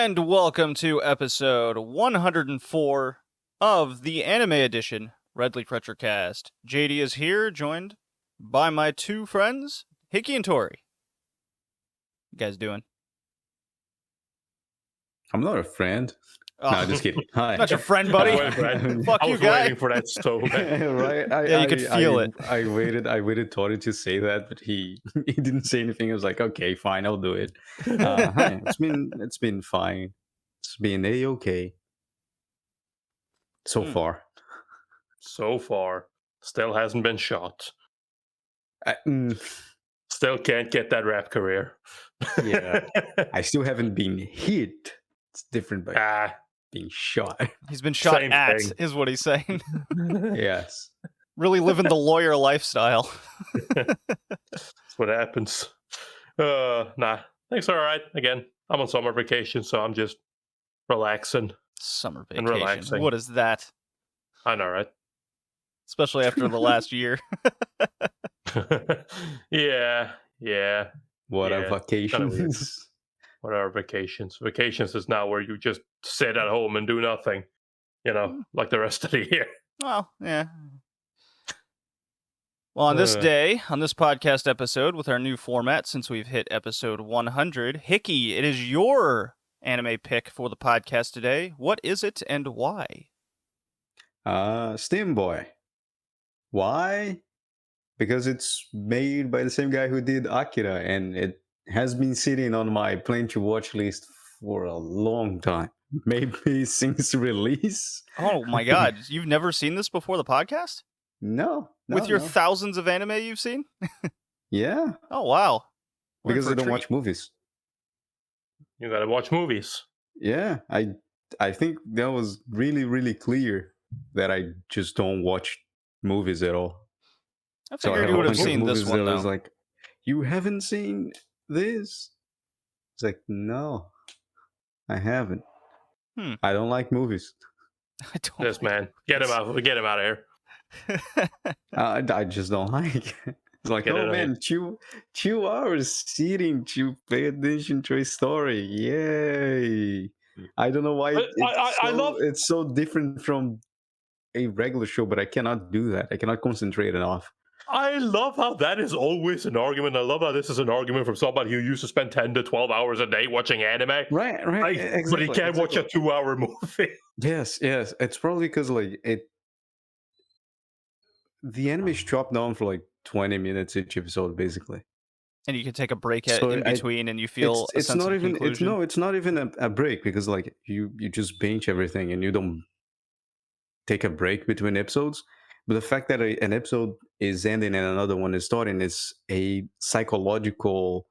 And welcome to episode 104 of the Anime Edition Retrocast. JD is here, joined by my two friends, Hickey and Tori. You guys doing? I'm not a friend. Oh, No, just kidding. Hi. not your friend, buddy. Fuck you, guy. Waiting for that so bad. Right? Yeah, you could feel it. I waited Tori to say that, but he didn't say anything. I was like, okay, fine, I'll do it. Hi. It's been fine. It's been a-okay. So far. So far. Still hasn't been shot. Mm, Still can't get that rap career. yeah. I still haven't been hit. It's different by being shot. He's been shot Same at, thing. is what he's saying. Yes. Really living the lawyer lifestyle. That's what happens. Nah. Things are alright. Again, I'm on summer vacation, so I'm just relaxing. Summer And vacation. relaxing. What is that? I know, right? Especially after the last year. Yeah. What Yeah, are vacations? What are vacations? Vacations is now where you just sit at home and do nothing. Like the rest of the year. Well, yeah. Well, on this day, on this podcast episode, with our new format, since we've hit episode 100, Hickey, it is your anime pick for the podcast today. What is it and why? Steamboy. Why? Because it's made by the same guy who did Akira, and it has been sitting on my plan to watch list for a long time. Maybe since release. Oh my god, you've never seen this before the podcast? No. With your no. thousands of anime you've seen? Yeah. Oh wow. We're in Because for I a don't treat. watch movies. You gotta watch movies. Yeah. I think that was really, really clear that I just don't watch movies at all. I So I figured have you a would have bunch of seen this movies one that I was though. like, you haven't seen this? It's like, no, I haven't. I don't like movies. I don't This man. Get him out of here. I just don't like it. It's like, Get it oh out. man, 2 hours sitting to pay attention to a story. Yay. I don't know why But I love- it's so different from a regular show, but I cannot do that. I cannot concentrate enough. I love how that is always an argument. I love how this is an argument from somebody who used to spend 10 to 12 hours a day watching anime. Right. Exactly, But he can't watch a 2-hour movie. Yes. It's probably because the anime is chopped down for like 20 minutes each episode, basically. And you can take a break So in between and you feel a it's sense not of even conclusion. it's not even a break, because like you just binge everything and you don't take a break between episodes. But the fact that an episode is ending and another one is starting is a psychological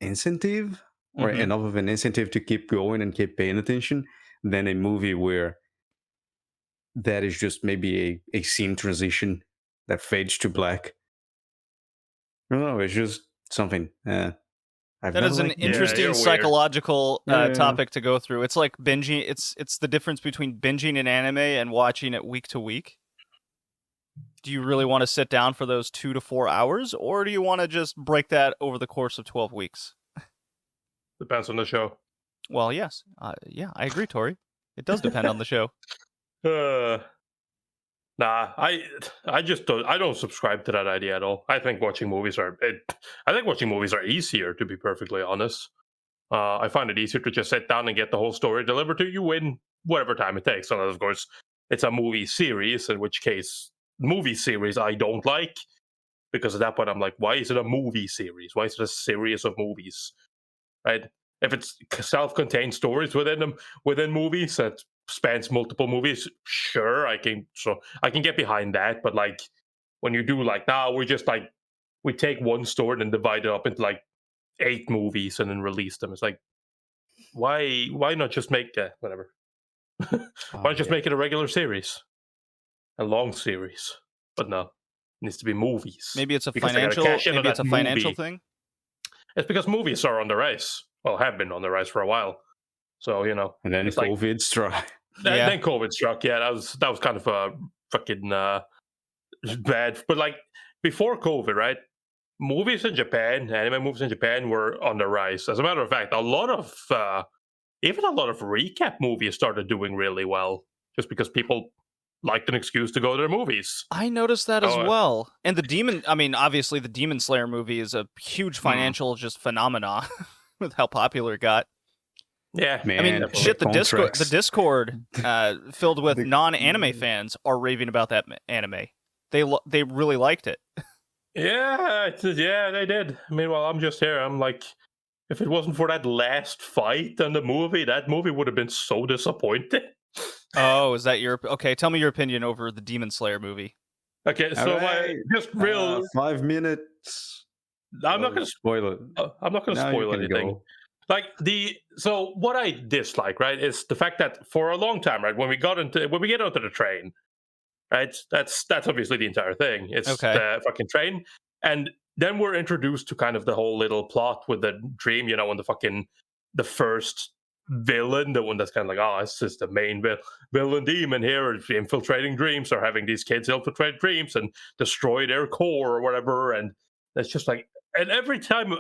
incentive, or Mhm. enough of an incentive to keep going and keep paying attention, than a movie where that is just maybe a scene transition that fades to black. No, it's just something. That is an interesting you're weird. psychological Yeah. topic to go through. It's like binging. It's the difference between binging an anime and watching it week to week. Do you really want to sit down for those 2 to 4 hours, or do you want to just break that over the course of 12 weeks? Depends on the show. Well, yes. Yeah, I agree, Tori. It does depend on the show. Nah, I don't subscribe to that idea at all. I think watching movies are easier, to be perfectly honest. I find it easier to just sit down and get the whole story delivered to you in whatever time it takes. Unless, of course, it's a movie series, in which case, movie series I don't like, because at that point I'm like, why is it a movie series? Why is it a series of movies? Right? If it's self-contained stories within movies that spans multiple movies, sure, I can get behind that. But like when you do like, now we take one story and divide it up into like 8 movies and then release them. It's like, why not just make whatever? Why not just make it a regular series, a long series? But no, it needs to be movies. Maybe it's a Because they gotta financial. cash in on Maybe it's a that financial movie. thing. It's because movies are on the rise. Well, have been on the rise for a while. So And then it's like- COVID struck. Yeah. Then COVID struck. Yeah, that was kind of a fucking bad. But like before COVID, right? movies in Japan, anime movies in Japan, were on the rise. As a matter of fact, even a lot of recap movies started doing really well, just because people liked an excuse to go to their movies. I noticed that as well. And obviously the Demon Slayer movie is a huge financial just phenomena with how popular it got. Yeah, I mean, shit, the Discord filled with non-anime fans are raving about that anime. They really liked it. Yeah, they did. Meanwhile, I'm just here. I'm like, if it wasn't for that last fight in the movie, that movie would have been so disappointing. Oh, is that your... Okay, tell me your opinion over the Demon Slayer movie. Okay, so just real... 5 minutes. I'm not going to spoil it. I'm not going to spoil anything. Like, so what I dislike, right, is the fact that for a long time, right, when we get onto the train, right, that's obviously the entire thing. It's the fucking train. And then we're introduced to kind of the whole little plot with the dream, and the first villain, the one that's kind of like, oh, it's just the main villain demon here, infiltrating dreams, or having these kids infiltrate dreams and destroy their core or whatever. And it's just like, and every time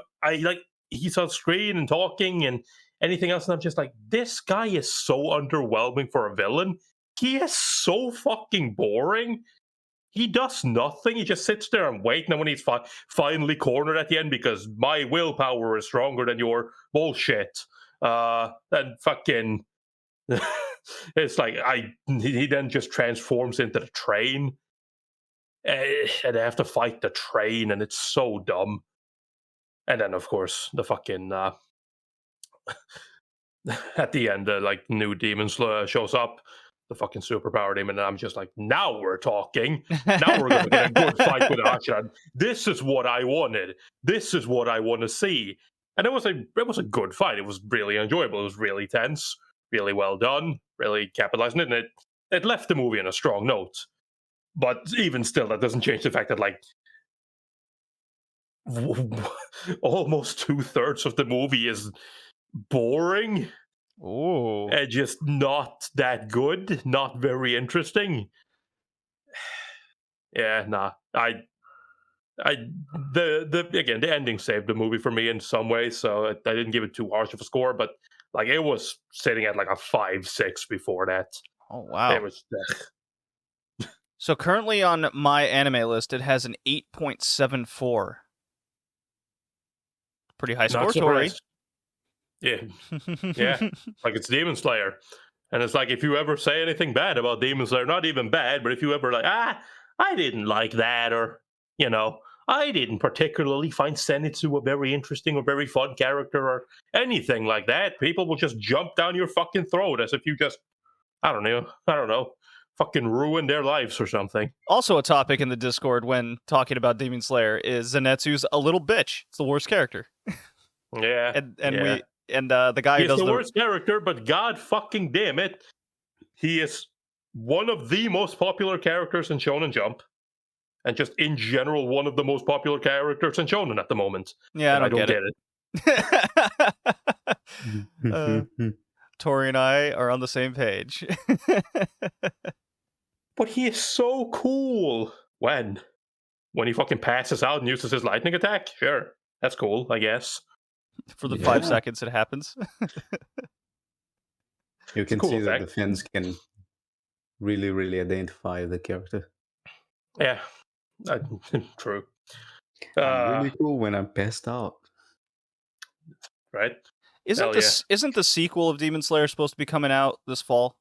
he's on screen and talking and anything else, and I'm just like, this guy is so underwhelming for a villain. He is so fucking boring. He does nothing. He just sits there and waits. And when he's finally cornered at the end because my willpower is stronger than your bullshit, then fucking, it's like he then just transforms into the train, and they have to fight the train, and it's so dumb. And then, of course, the fucking at the end, new demon shows up. The fucking superpower demon, and I'm just like, now we're talking. Now we're going to get a good fight with Ashran. This is what I wanted. This is what I want to see. And it was a good fight. It was really enjoyable. It was really tense, really well done, really capitalizing it, and it left the movie on a strong note. But even still, that doesn't change the fact that almost 2/3 of the movie is boring. Oh, and just not that good, not very interesting. Yeah, nah. The ending saved the movie for me in some ways, so I didn't give it too harsh of a score, but it was sitting at a 5-6 before that. Oh wow. It was So currently on my anime list, it has an 8.74. Pretty high score, Tori. Yeah. Yeah. It's Demon Slayer. And it's if you ever say anything bad about Demon Slayer, not even bad, but if you ever I didn't like that, or, I didn't particularly find Zenitsu a very interesting or very fun character or anything like that, people will just jump down your fucking throat as if you just, I don't know, fucking ruin their lives or something. Also a topic in the Discord when talking about Demon Slayer is Zenitsu's a little bitch. It's the worst character. Yeah. The guy who does the worst character, but god fucking damn it, he is one of the most popular characters in Shonen Jump, and just in general one of the most popular characters in Shonen at the moment. Yeah, I don't get it. Tori and I are on the same page. But he is so cool. When he fucking passes out and uses his lightning attack, sure, that's cool, I guess. For the 5 seconds it happens. You can see that the fans can really, really identify the character. Yeah, true. I'm really cool when I'm passed out. Right? Isn't the sequel of Demon Slayer supposed to be coming out this fall?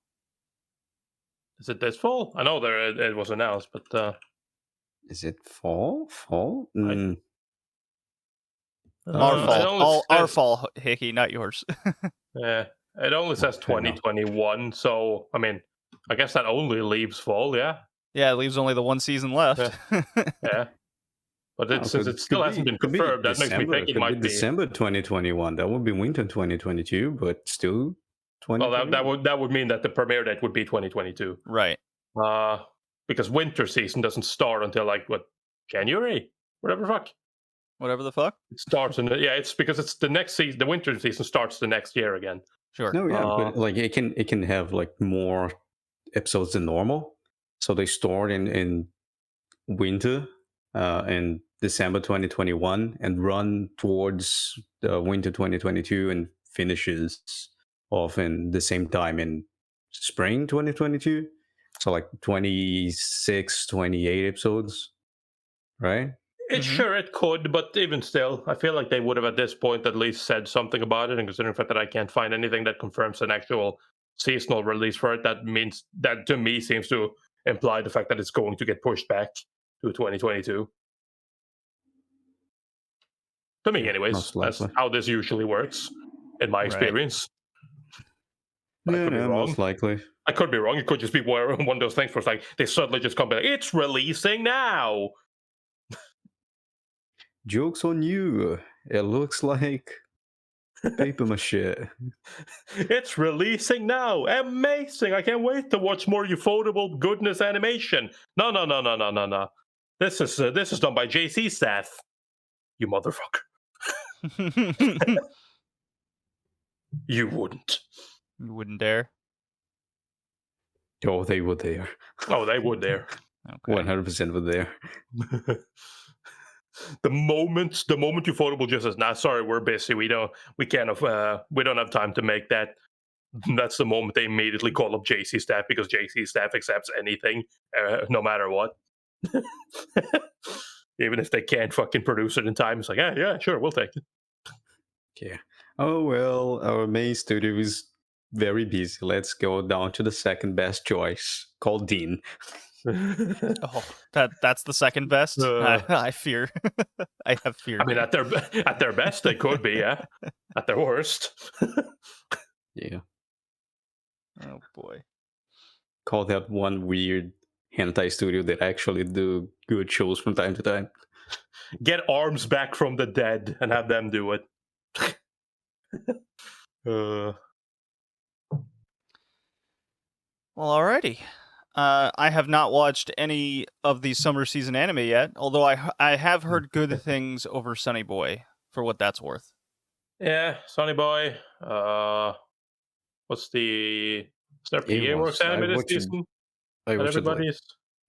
Is it this fall? I know it was announced, but is it fall? Fall? Our fall, Hickey, not yours. Yeah, it only says 2021, so I guess that only leaves fall. Yeah, it leaves only the one season left. Yeah. But since it still hasn't been confirmed, that makes me think it might be December 2021. That would be winter 2022, but still 2021. Well, that would mean that the premiere date would be 2022, right? Because winter season doesn't start until January, whatever the fuck. It starts it's because it's the next season. The winter season starts the next year again. Sure. No, yeah, but it can have more episodes than normal. So they start in winter, in December 2021 and run towards winter 2022 and finishes off in the same time in spring 2022. So like 26, 28 episodes, right? Sure, it could, but even still, I feel like they would have at this point at least said something about it. And considering the fact that I can't find anything that confirms an actual seasonal release for it, that means that to me seems to imply the fact that it's going to get pushed back to 2022. To me, anyways, Most that's likely. how this usually works, in my experience. I Yeah, could be no, wrong. most likely. I could be wrong. It could just be one of those things where it's like they suddenly just come back. It's releasing now. Joke's on you. It looks like paper mache. It's releasing now. Amazing. I can't wait to watch more ufotable goodness animation. No. This is done by JC staff. You motherfucker. You wouldn't. You wouldn't dare. Oh, they were there. Oh, they would there. Okay. 100% were there. The moment ufotable just says, "Nah, sorry, we're busy. We don't have time to make that." That's the moment they immediately call up JC staff, because JC staff accepts anything, no matter what. Even if they can't fucking produce it in time, it's like, yeah, sure, we'll take it. Yeah. Oh, well, our main studio is very busy. Let's go down to the second best choice, called Dean. Oh, that's the second best. I fear. I have fear. I mean, at their best, they could be, yeah. At their worst, Yeah. Oh boy. Call that one weird hentai studio that actually do good shows from time to time. get arms back from the dead and have them do it. Well, alrighty. I have not watched any of the summer season anime yet, although I have heard good things over Sunny Boy, for what that's worth. Yeah, Sonny Boy. What's the... Is there PA Works anime this season? I watched everybody's...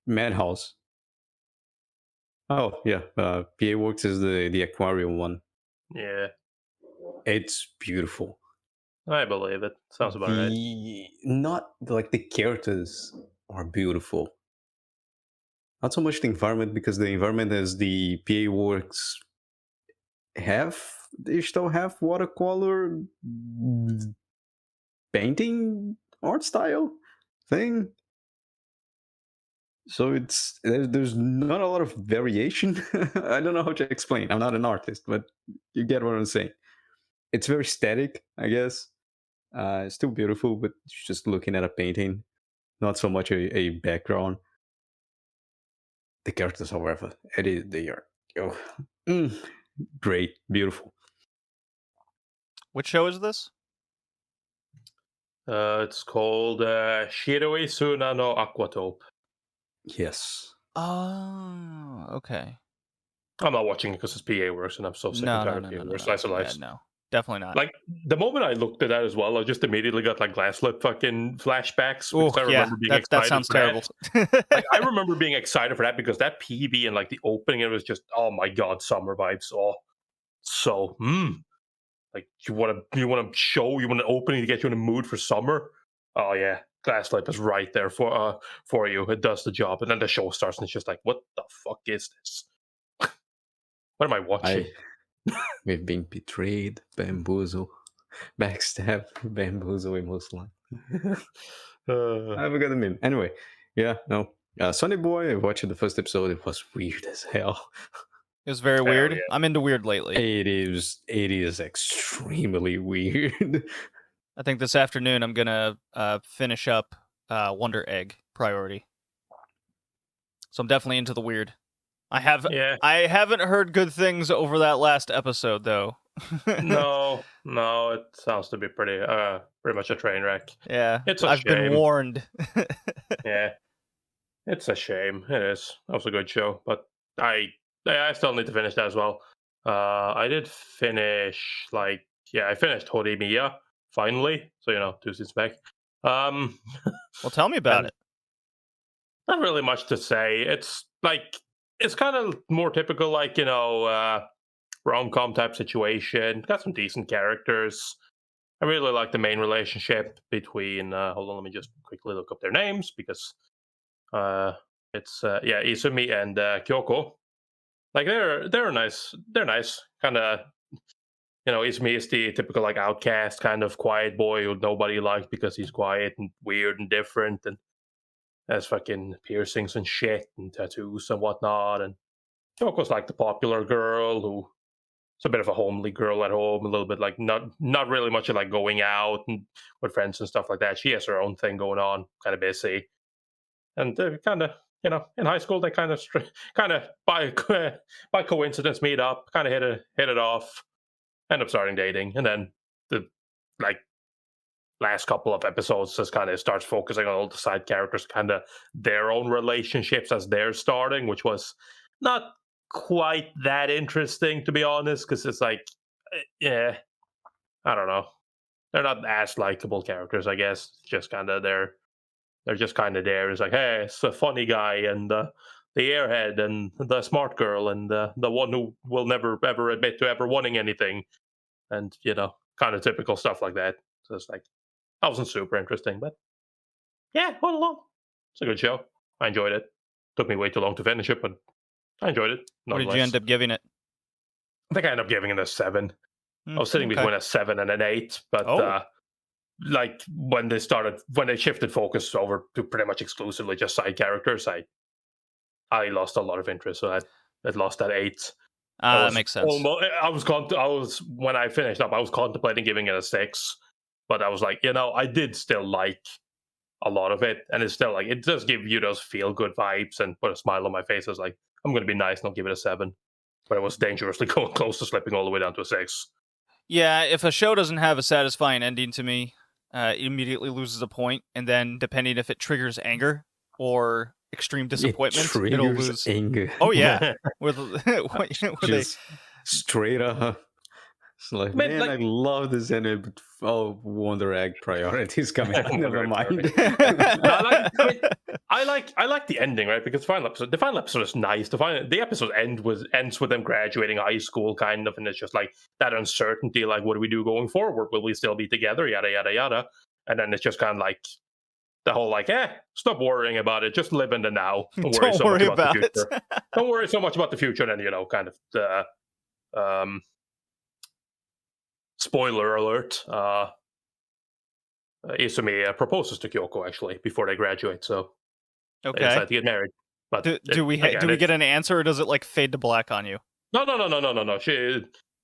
Madhouse. Oh, yeah. PA Works is the aquarium one. Yeah. It's beautiful. I believe it. Sounds about right. Not like the characters are beautiful. Not so much the environment, because the environment is the PA Works they still have watercolor painting art style thing. So there's not a lot of variation. I don't know how to explain. I'm not an artist, but you get what I'm saying. It's very static, I guess. It's still beautiful, but it's just looking at a painting, not so much a background. The characters, however, they are great, beautiful. Which show is this? It's called Shiroi Suna no Aquatope. Yes. Oh, okay. I'm not watching it because it's PA Works, and I'm so sick and tired of PA Works. Slice of life. No, definitely not. Like, the moment I looked at that as well, I just immediately got like glass lip fucking flashbacks. Oh, I remember being excited that sounds for terrible. That. Like, I remember being excited for that because that PB and like the opening, it was just, oh my god, summer vibes. Oh, so like you want an opening to get you in a mood for summer. Oh yeah, glass lip is right there for you. It does the job, and then the show starts, and it's just like, what the fuck is this? What am I watching? We've been betrayed, bamboozled, backstab, bamboozle, emotional. I forgot the meme. Anyway, yeah, no. Sonny Boy, I watched the first episode. It was weird as hell. It was very weird. Yeah. I'm into weird lately. It is extremely weird. I think this afternoon I'm gonna finish up Wonder Egg Priority. So I'm definitely into the weird. I haven't heard good things over that last episode though. No, it sounds to be pretty much a train wreck. Yeah, I've been warned. Yeah, it's a shame. It is. That was a good show, but I still need to finish that as well. I did finish I finished Horimiya finally. So 2 seasons back. Well, tell me about it. Not really much to say. It's like it's kind of more typical, like, rom-com type situation. Got some decent characters. I really like the main relationship between. Hold on, let me just quickly look up their names because it's Izumi and Kyoko. Like they're nice. They're nice. Kind of, Izumi is the typical like outcast kind of quiet boy who nobody likes because he's quiet and weird and different and has fucking piercings and shit and tattoos and whatnot. And Kyoko's like the popular girl who. It's a bit of a homely girl at home, a little bit like not really much of like going out and with friends and stuff like that. She has her own thing going on, kind of busy, and kind of in high school they kind of by coincidence meet up, kind of hit it off, end up starting dating, and then the like last couple of episodes just kind of starts focusing on all the side characters, kind of their own relationships as they're starting, which was not quite that interesting, to be honest, because it's like, I don't know, they're not as likable characters, I guess. Just kind of they're just kind of there. It's like, hey, it's a funny guy and the airhead and the smart girl and the one who will never ever admit to ever wanting anything, and kind of typical stuff like that. So it's like, that wasn't super interesting, but yeah, all along, it's a good show. I enjoyed it. Took me way too long to finish it, but I enjoyed it. What did you end up giving it? I think I ended up giving it a 7. I was sitting between a 7 and an 8, but like when they shifted focus over to pretty much exclusively just side characters, I lost a lot of interest, so I lost that 8. That makes sense. When I finished up, I was contemplating giving it a 6, but I was like, I did still like a lot of it, and it's still like, it does give you those feel good vibes and put a smile on my face. I was like, I'm going to be nice and I'll give it a 7. But it was dangerously going close to slipping all the way down to a 6. Yeah, if a show doesn't have a satisfying ending to me, it immediately loses a point, and then depending if it triggers anger or extreme disappointment, it'll lose anger. Oh yeah, with just straight up. It's like, man, I love this anime, but Wonder Egg priorities coming up. Never mind. I like the ending, right? Because the final episode is nice. The episode ends with them graduating high school, kind of, and it's just like that uncertainty, like, what do we do going forward? Will we still be together? Yada yada yada. And then it's just kind of like the whole like, stop worrying about it. Just live in the now. Don't worry so much about the future. Don't worry so much about the future. And then kind of the spoiler alert. Izumi proposes to Kyoko actually before they graduate, so they decide to get married. But do we get an answer, or does it like fade to black on you? No.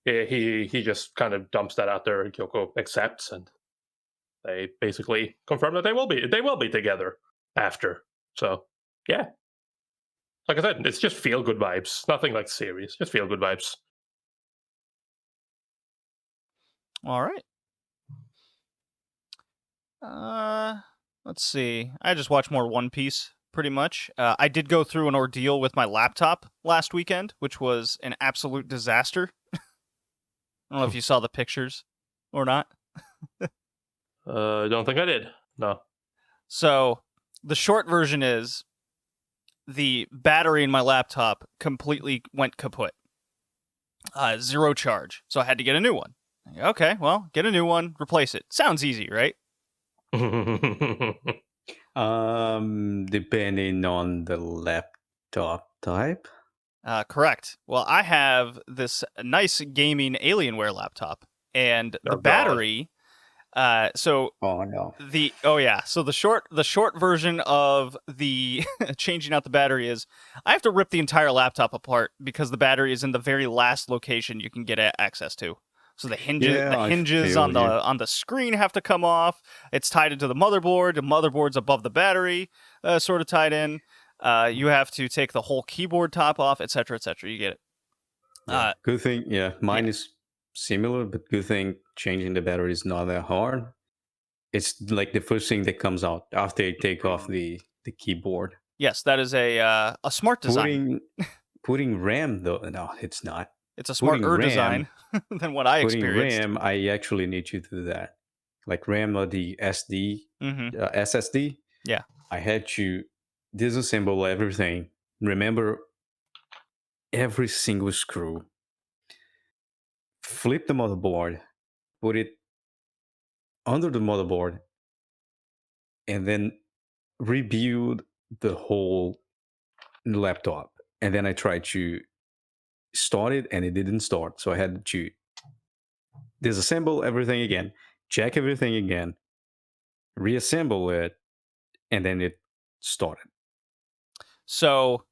He just kind of dumps that out there, and Kyoko accepts, and they basically confirm that they will be together after. So yeah, like I said, it's just feel good vibes, nothing like serious, just feel good vibes. All right. Let's see. I just watched more One Piece, pretty much. I did go through an ordeal with my laptop last weekend, which was an absolute disaster. I don't know if you saw the pictures or not. I don't think I did. No. So, the short version is the battery in my laptop completely went kaput. 0 charge. So I had to get a new one. Okay, well, get a new one, replace it. Sounds easy, right? Depending on the laptop type. Correct. Well, I have this nice gaming Alienware laptop, and the battery. So the short version of the changing out the battery is I have to rip the entire laptop apart because the battery is in the very last location you can get access to. So the hinges on the screen have to come off. It's tied into the motherboard. The motherboard's above the battery, sort of tied in. You have to take the whole keyboard top off, etc., etc. You get it. Good thing, mine is similar, but good thing changing the battery is not that hard. It's like the first thing that comes out after you take off the keyboard. Yes, that is a smart design. Putting RAM though, no, it's not. It's a smarter design than what I experienced. RAM, I actually need you to do that. Like RAM or the SSD. Yeah. I had to disassemble everything. Remember every single screw, flip the motherboard, put it under the motherboard, and then rebuild the whole laptop. And then I tried to start it and it didn't start. So I had to disassemble everything again, check everything again, reassemble it, and then it started. So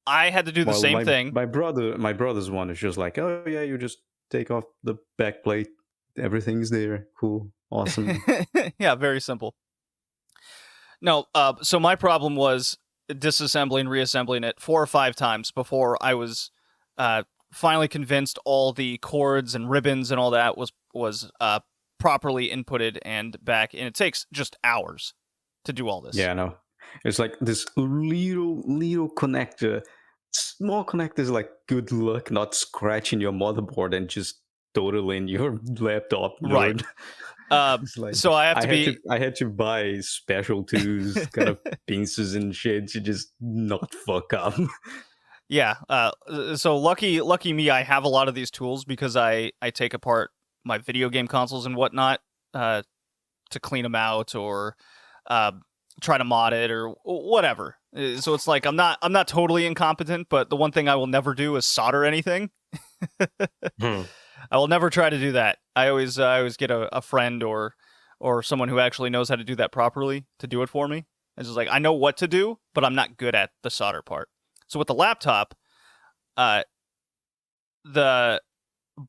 I had to do the Well, same thing. my brother's one is just like, oh yeah, you just take off the back plate, everything's there, cool, awesome. Yeah, very simple. No, so my problem was disassembling, reassembling it 4 or 5 times before I was finally convinced all the cords and ribbons and all that was properly inputted and back, and it takes just hours to do all this. Yeah, I know. It's like this little connector. Small connectors, like, good luck not scratching your motherboard and just totaling your laptop. Right. Like, so I had to buy special tools, kind of pincers and shit to just not fuck up. Yeah. So lucky me, I have a lot of these tools because I take apart my video game consoles and whatnot to clean them out or try to mod it or whatever. So it's like I'm not totally incompetent, but the one thing I will never do is solder anything. I will never try to do that. I always get a friend or someone who actually knows how to do that properly to do it for me. It's just like, I know what to do, but I'm not good at the solder part. So with the laptop, the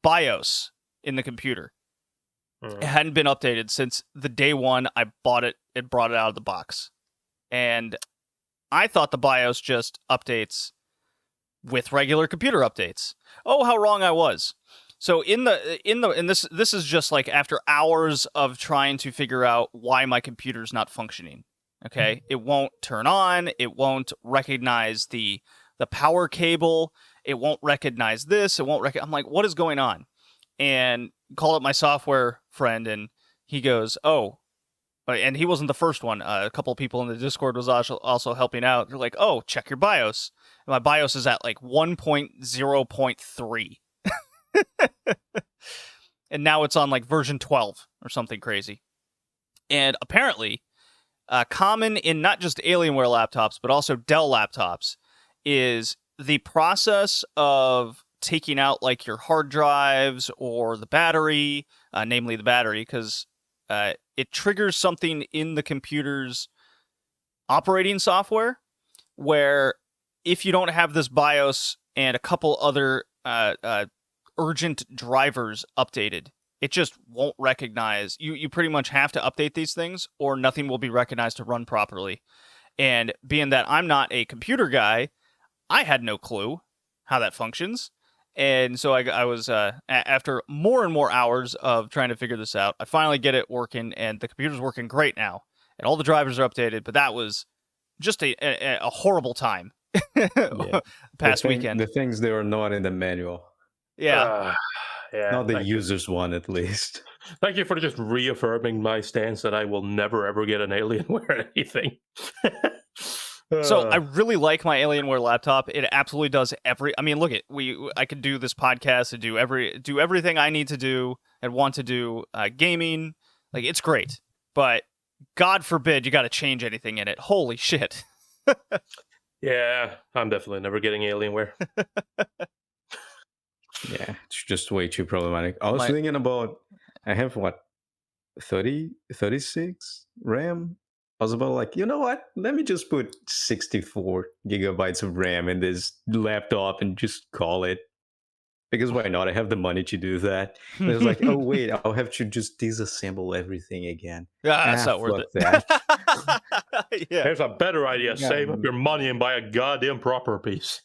BIOS in the computer, it hadn't been updated since the day one I bought it. It brought it out of the box, and I thought the BIOS just updates with regular computer updates. Oh, how wrong I was! So this is just like after hours of trying to figure out why my computer's not functioning. Okay, it won't turn on. It won't recognize the power cable. It won't recognize this. It won't I'm like, what is going on? And call up my software friend, and he goes, "Oh," and he wasn't the first one. A couple of people in the Discord was also helping out. They're like, "Oh, check your BIOS." And my BIOS is at like 1.0.3. And now it's on like version 12 or something crazy. And apparently, common in not just Alienware laptops, but also Dell laptops, is the process of taking out like your hard drives or the battery, namely the battery, because it triggers something in the computer's operating software where if you don't have this BIOS and a couple other urgent drivers updated, it just won't recognize. You pretty much have to update these things or nothing will be recognized to run properly. And being that I'm not a computer guy, I had no clue how that functions. And so I was, after more and more hours of trying to figure this out, I finally get it working, and the computer's working great now. And all the drivers are updated, but that was just a horrible time past weekend. The things that are not in the manual. Yeah. Yeah. Not the user's one, at least. Thank you for just reaffirming my stance that I will never, ever get an Alienware anything. So I really like my Alienware laptop. It absolutely does I mean, look, I could do this podcast and do everything I need to do and want to do, gaming. Like, it's great. But God forbid you got to change anything in it. Holy shit. Yeah, I'm definitely never getting Alienware. Yeah, it's just way too problematic. I was thinking about, I have 36 RAM? I was about like, you know what? Let me just put 64 gigabytes of RAM in this laptop and just call it. Because why not? I have the money to do that. And it was like, oh wait, I'll have to just disassemble everything again. Yeah, that's not worth it. That. Yeah. Here's a better idea. Save up your money and buy a goddamn proper piece.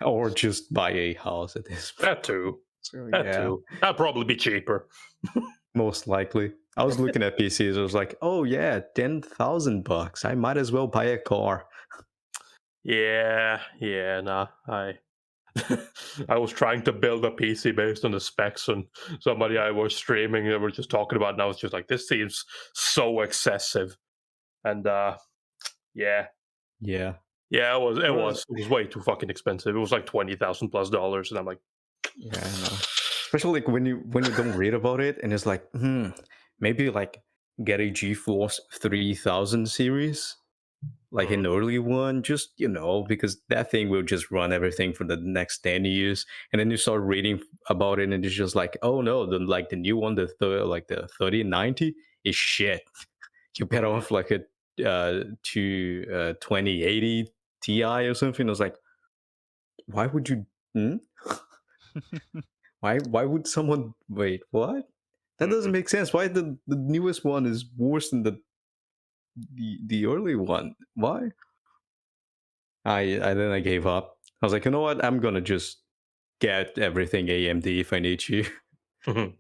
Or just buy a house at this point. That too. That'd probably be cheaper. Most likely. I was looking at PCs. I was like, oh yeah, $10,000. I might as well buy a car. Yeah, nah. I was trying to build a PC based on the specs, and somebody I was streaming, they were just talking about, and I was just like, this seems so excessive. And yeah. Yeah, it was way too fucking expensive. It was like $20,000+, and I'm like, Yeah, I know. Especially like when you don't read about it, and it's like, maybe like get a GeForce 3000 series, like an early one, just because that thing will just run everything for the next 10 years. And then you start reading about it, and it's just like, oh no, the new one, the 3090 is shit. You better off like a 2080 Ti or something. I was like, why would you? Why would someone wait? What? That doesn't make sense. Why the newest one is worse than the early one? Why? I then I gave up. I was like, you know what? I'm gonna just get everything AMD if I need to.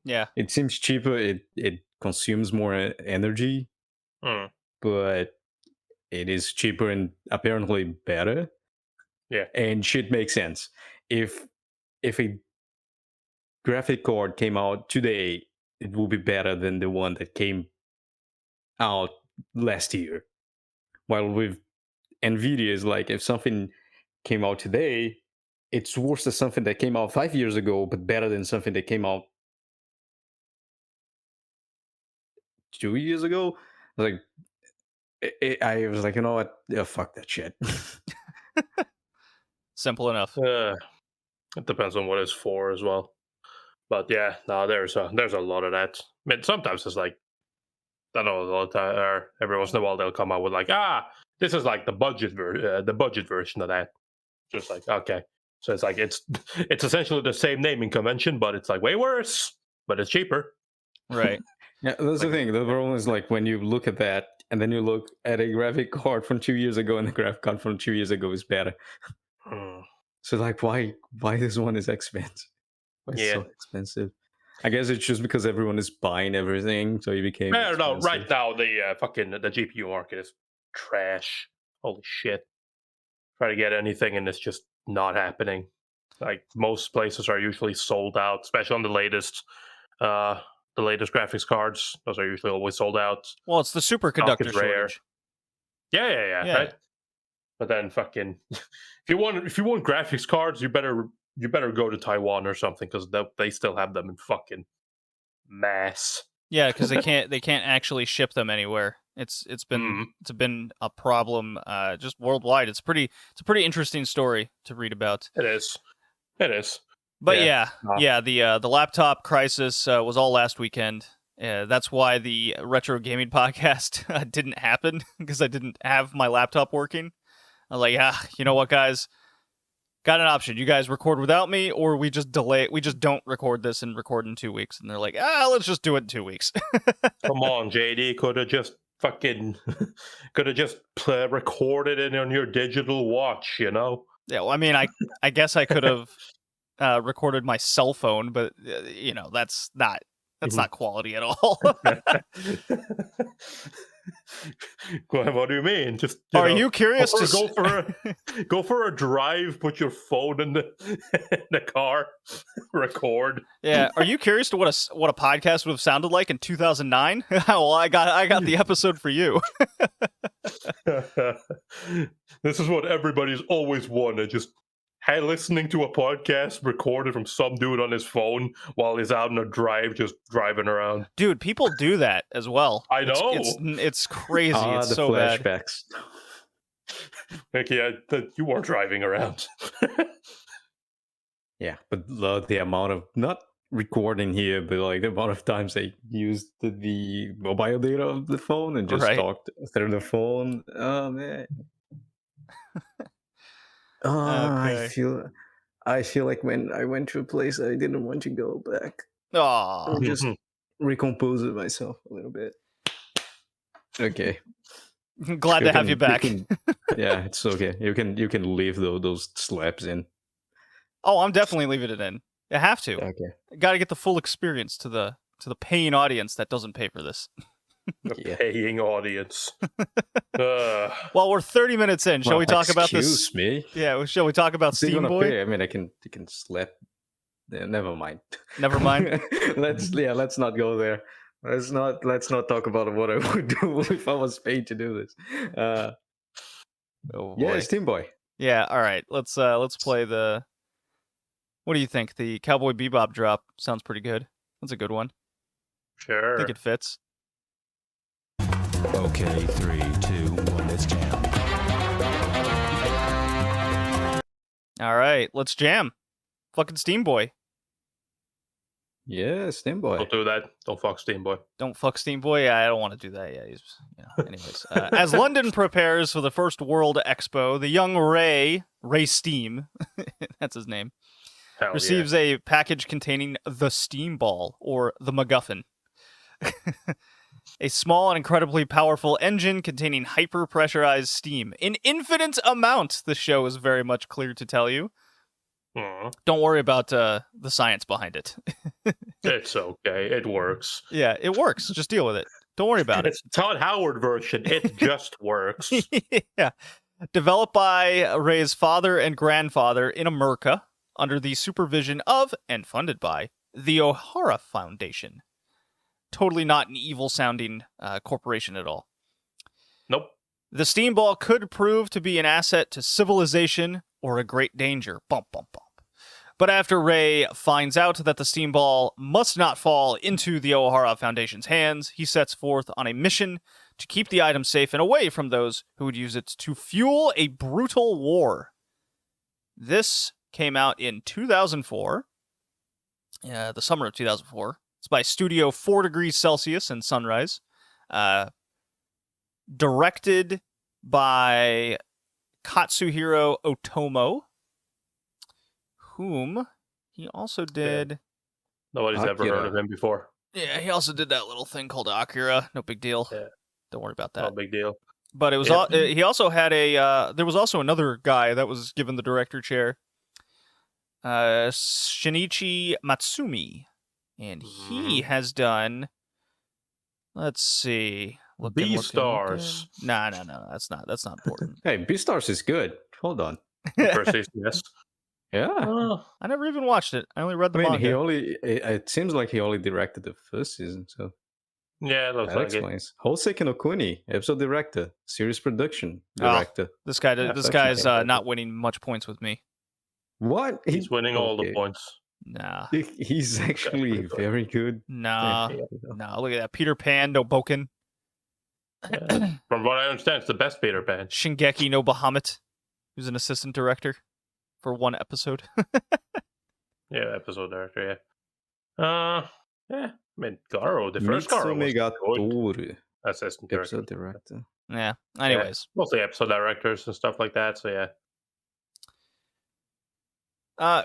Yeah. It seems cheaper. It consumes more energy, but it is cheaper and apparently better. Yeah. And shit makes sense. If a graphic card came out today, it will be better than the one that came out last year. While with Nvidia is like, if something came out today, it's worse than something that came out 5 years ago, but better than something that came out 2 years ago. Like, I was like, you know what? Yeah, fuck that shit. Simple enough. It depends on what it's for as well. But yeah, no, there's a lot of that. I mean, sometimes it's like, I don't know, a lot of time, or every once in a while they'll come out with like, this is like the budget version of that. Just like, okay, so it's like it's essentially the same naming convention, but it's like way worse, but it's cheaper. Right. Yeah, that's the thing. The problem is like when you look at that and then you look at a graphic card from 2 years ago, and the graphic card from 2 years ago is better. So like, why this one is expensive? Why it's so expensive? I guess it's just because everyone is buying everything, so it became. No, right now the GPU market is trash. Holy shit! Try to get anything, and it's just not happening. Like most places are usually sold out, especially on the latest graphics cards. Those are usually always sold out. Well, it's the superconductor shortage. Yeah. Right. But then fucking, if you want graphics cards, you better go to Taiwan or something, because they still have them in fucking mass. Yeah, because they can't actually ship them anywhere. It's been a problem just worldwide. It's a pretty interesting story to read about. It is. But the laptop crisis was all last weekend. That's why the Retro Gaming podcast didn't happen, because I didn't have my laptop working. I was like, you know what, guys? Got an option. You guys record without me, or we just delay it. We just don't record this and record in 2 weeks. And they're like, let's just do it in 2 weeks. Come on, JD. Could have just recorded it on your digital watch, you know? Yeah, well, I mean, I guess I could have recorded my cell phone, but that's not quality at all. What do you mean? Just are you curious to go for a drive? Put your phone in the car, record. Yeah, are you curious to what a podcast would have sounded like in 2009? Well, I got the episode for you. This is what everybody's always wanted. Just listening to a podcast recorded from some dude on his phone while he's out on a drive, just driving around. Dude, people do that as well. I know. It's crazy. It's the so flashbacks. Bad. You weren't driving around. Yeah, but the amount of, not recording here, but like the amount of times I used the mobile data of the phone and just talked through the phone. Oh man. Okay. I feel like when I went to a place I didn't want to go back. Oh, just recompose myself a little bit. Okay. Glad to have you back. Yeah, it's okay. You can leave those slaps in. Oh, I'm definitely leaving it in. I have to. Okay. Got to get the full experience to the paying audience that doesn't pay for this. The paying audience. Well, we're 30 minutes in. Shall we talk about this? Excuse me. Yeah, shall we talk about Steamboy? I mean, I can slap. Yeah, never mind. Never mind. Let's not go there. Let's not talk about what I would do if I was paid to do this. Oh Yeah, boy. Steamboy. Yeah, all right. Let's play the. What do you think? The Cowboy Bebop drop sounds pretty good. That's a good one. I Sure. think it fits. Okay, 3, 2, 1, let's jam. All right, let's jam. Fucking Steamboy. Yeah, Steamboy. Don't do that. Don't fuck Steamboy. Don't fuck Steamboy. Yeah, I don't want to do that. Yeah, anyways, as London prepares for the first World Expo, the young Ray Steam, that's his name, Hell receives a package containing the Steam Ball, or the MacGuffin. A small and incredibly powerful engine containing hyper-pressurized steam. In infinite amount, the show is very much clear to tell you. yeah. Don't worry about the science behind it. It's okay. It works. Yeah, it works. Just deal with it. Don't worry about it. It's Todd Howard version. It just works. Yeah. Developed by Ray's father and grandfather in America under the supervision of and funded by the O'Hara Foundation. Totally not an evil-sounding corporation at all. Nope. The steam ball could prove to be an asset to civilization or a great danger. Bump, bump, bump. But after Ray finds out that the steam ball must not fall into the O'Hara Foundation's hands, he sets forth on a mission to keep the item safe and away from those who would use it to fuel a brutal war. This came out in 2004, the summer of 2004. It's by Studio 4 Degrees Celsius and Sunrise. Directed by Katsuhiro Otomo, whom he also did... Nobody's ever heard of him before. Yeah, he also did that little thing called Akira. No big deal. Yeah. Don't worry about that. No big deal. But it was he also had there was also another guy that was given the director chair. Shinichi Matsumi. And he has done, let's see. Beastars. No, that's not important. Hey, Beastars is good. Hold on. First season, yes. Yeah. I never even watched it. I only read the manga. It seems like he only directed the first season, so Yeah, it looks that like explains. Hoseki no Kuni, episode director, series production director. This guy's not winning much points with me. What? He's winning all the points. Nah. He's actually very good. Nah. No, look at that. Peter Pan no Boken. Yeah. From what I understand, it's the best Peter Pan. Shingeki no Bahamut, who's an assistant director for one episode. Yeah, episode director, yeah. I mean, Garo, the first Garo was good. Assistant director. Episode director. Yeah. Anyways. Yeah, mostly episode directors and stuff like that, so yeah.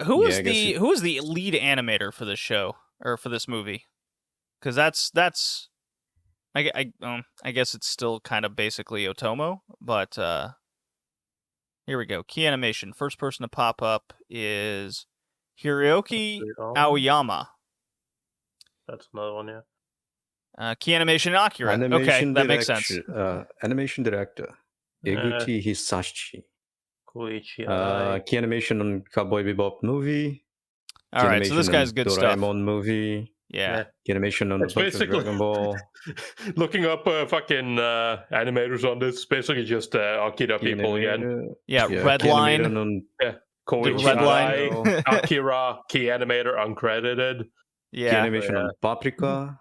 Who was the lead animator for this show or for this movie? Because that's I guess it's still kind of basically Otomo, but here we go. Key animation. First person to pop up is Hiroki Aoyama. That's another one, yeah. Key animation Akira. That makes sense. Animation director Eguchi Hisashi. Koichi. Key animation on Cowboy Bebop movie. All right, so this guy's good stuff. Doraemon movie. Yeah. Key animation on the Dragon Ball. Looking up fucking animators on this, basically just Akira people again. Yeah, Redline. Koichi Redline. Akira, key animator, uncredited. Yeah. Key animation on Paprika.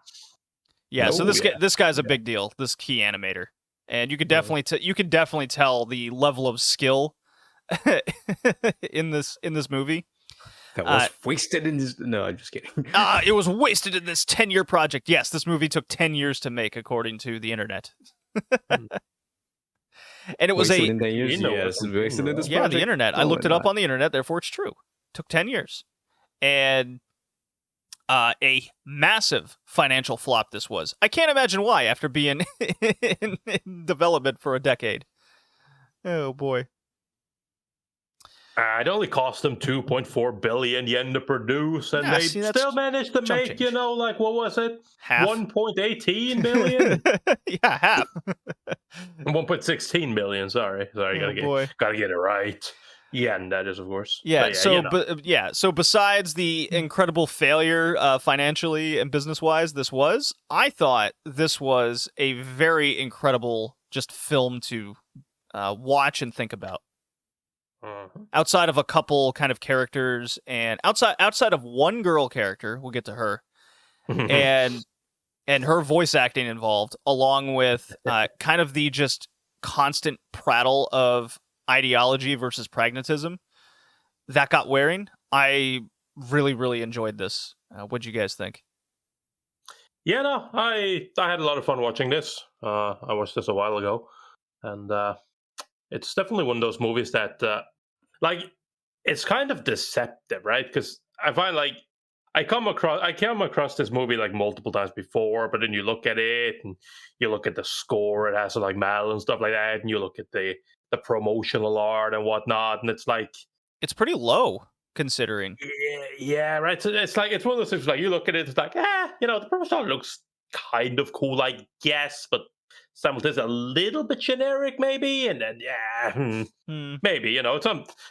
Yeah, so this guy's a big deal. This key animator, and you could definitely tell the level of skill in this movie. That was wasted in this. No, I'm just kidding. It was wasted in this 10-year project. Yes, this movie took 10 years to make, according to the internet. And it was wasted in 10 years. Yes, wasted in this project. Yeah, the internet. I looked it up on the internet, therefore it's true. Took 10 years. And a massive financial flop this was. I can't imagine why after being in development for a decade. Oh, boy. It only cost them 2.4 billion yen to produce, and they still managed to make, change. What was it? Half. 1.18 billion? Yeah, half. 1.16 billion, sorry. Gotta get it right. Yen, that is, of course. Yeah, so besides the incredible failure financially and business-wise I thought this was a very incredible just film to watch and think about. Uh-huh. Outside of a couple kind of characters, and outside of one girl character, we'll get to her, and her voice acting involved, along with kind of the just constant prattle of ideology versus pragmatism that got wearing. I really, really enjoyed this. What'd you guys think? Yeah, no, I had a lot of fun watching this. I watched this a while ago, and it's definitely one of those movies that, like, it's kind of deceptive, right? Because I find like I came across this movie like multiple times before, but then you look at it and you look at the score it has, like Mal and stuff like that, and you look at the promotional art and whatnot, and it's like It's pretty low considering. yeah, right. So it's like it's one of those things like you look at it, it's like the promotional art looks kind of cool, I guess, but simultaneously a little bit generic, maybe, and then maybe it's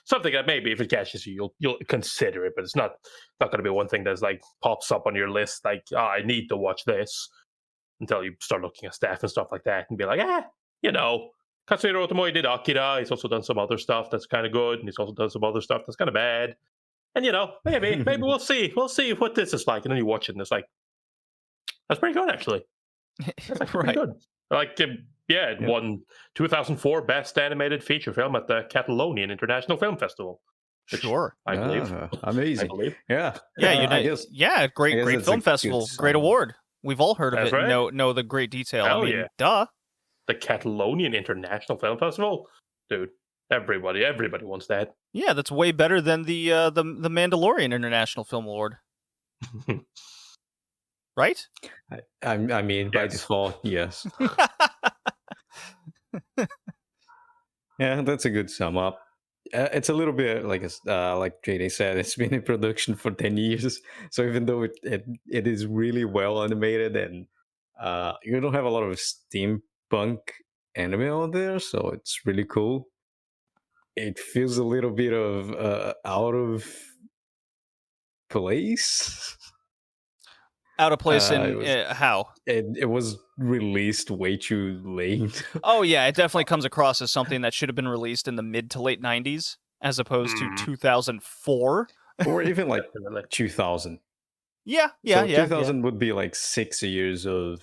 something that maybe if it catches you, you'll consider it, but it's not going to be one thing that's like pops up on your list like I need to watch this until you start looking at stuff and stuff like that and be like Katsuhiro Otomoe did Akira. He's also done some other stuff that's kind of good, and he's also done some other stuff that's kind of bad. And maybe we'll see what this is like, and then you watch it and it's like that's pretty good actually. That's actually pretty good. Like, it won 2004 Best Animated Feature Film at the Catalonian International Film Festival. Sure, I believe. Amazing. I believe. Yeah. Great film festival, great award. We've all heard of it. Right. Know the great detail. Hell I mean, yeah. duh. The Catalonian International Film Festival, dude. Everybody wants that. Yeah, that's way better than the Mandalorian International Film Award. Right? I mean, by Yes. default, yes. Yeah, that's a good sum up. It's a little bit like JD said, it's been in production for 10 years. So even though it is really well animated and you don't have a lot of steampunk anime out there, so it's really cool. It feels a little bit of out of place. Out of place in it was- how? It was released way too late. Oh yeah, it definitely comes across as something that should have been released in the mid to late 90s as opposed to 2004. Or even like 2000. Yeah. 2000 would be like 6 years of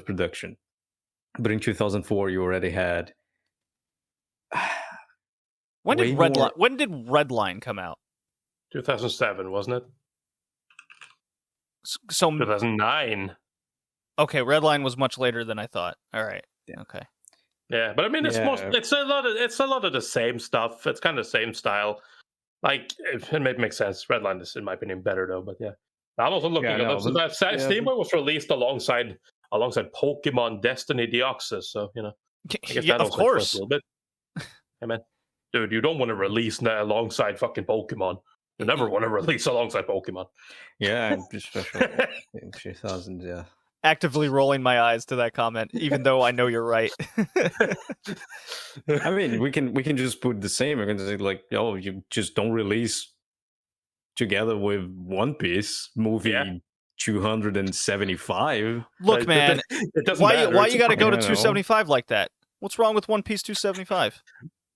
production. But in 2004 you already had When did way Redline come out? 2007, wasn't it? So 2009. okay, Redline was much later than I thought. All right. Yeah. Okay. Yeah, but I mean, it's a lot of the same stuff. It's kind of the same style. Like it makes sense. Redline is, in my opinion, better though. But yeah, I'm also looking at that. Steamboy was released alongside Pokemon Destiny Deoxys. So I guess Yeah, that of also course. a little bit. Hey man, dude, you don't want to release alongside fucking Pokemon. You never want to release alongside Pokemon. Yeah, especially in 2000. Yeah. Actively rolling my eyes to that comment, even though I know you're right. I mean, we can just put the same. We're going to say like, you just don't release together with One Piece movie 275. Look, man, it doesn't why matter. you got to go to 275 like that? What's wrong with One Piece 275?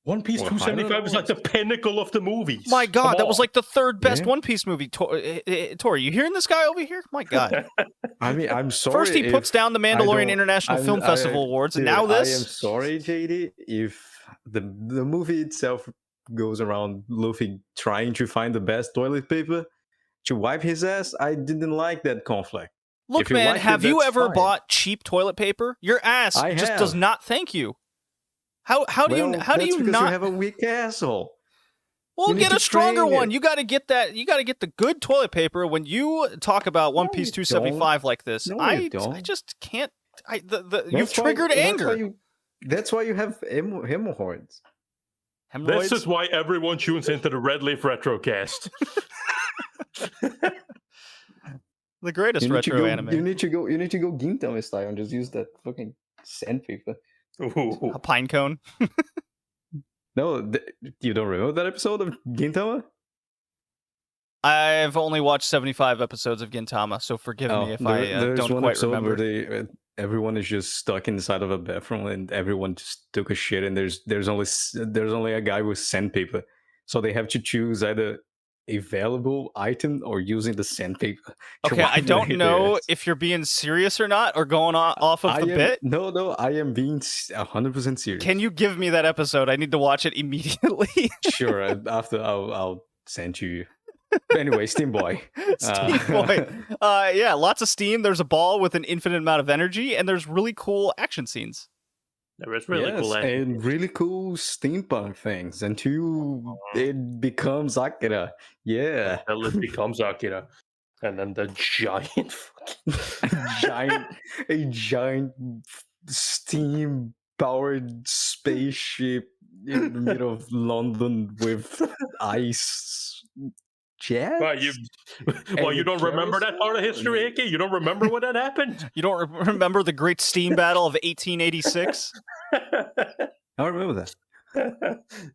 One Piece 275 is like the pinnacle of the movies. My God, Come that was on. like the third best One Piece movie. Tori, you hearing this guy over here? My God. I mean, I'm sorry. First he puts down the Mandalorian International Film Festival Awards, and now this. I am sorry, JD, if the movie itself goes around Luffy trying to find the best toilet paper to wipe his ass. I didn't like that conflict. Look, man, have you ever bought cheap toilet paper? Your ass just does not thank you. How do you not? You have a weak asshole. Well, get a stronger one. You got to get that. You got to get the good toilet paper. When you talk about One Piece 275 like this, I just can't. You've triggered anger. That's why you have hemorrhoids. This is why everyone tunes into the Red Leaf Retrocast. The greatest retro anime. You need to go Gintama style and just use that fucking sandpaper. Ooh. A pine cone. No, you don't remember that episode of Gintama? I've only watched 75 episodes of Gintama, so forgive me if I don't quite remember. everyone is just stuck inside of a bathroom, and everyone just took a shit, and there's only a guy with sandpaper, so they have to choose either a valuable item or using the sandpaper. to Okay, I wipe don't their know ass. if you're being serious or not, or going off of I the am bit. no, I am being 100% serious. Can you give me that episode? I need to watch it immediately. Sure. After I'll send you. Anyway, Steamboy. Steamboy. Yeah, lots of steam. There's a ball with an infinite amount of energy, and there's really cool action scenes. There is really yes, cool. and really cool steampunk things until it becomes Akira. Yeah, Until it becomes Akira, and then the giant, a giant steam-powered spaceship in the middle of London with ice jets. Well, you And don't remember that part of history, Hickey? You don't remember when that happened? You don't remember the Great Steam Battle of 1886? I remember that.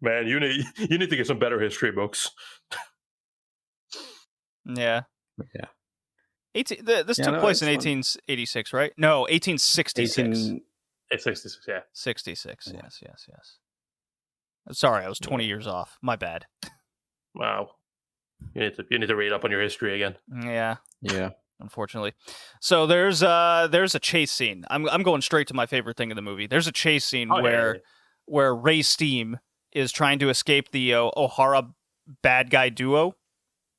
Man, you need to get some better history books. Yeah. Yeah. This Yeah, took no, place in it's fun. 1886, right? No, 1866. 18 It's 66, yeah. 66. Yeah. Yes. Sorry, I was 20 years off. My bad. Wow. You need to read up on your history again. Yeah, Yeah. unfortunately. So there's a chase scene. I'm going straight to my favorite thing in the movie. There's a chase scene Oh, yeah. where Ray Steam is trying to escape the O'Hara bad guy duo.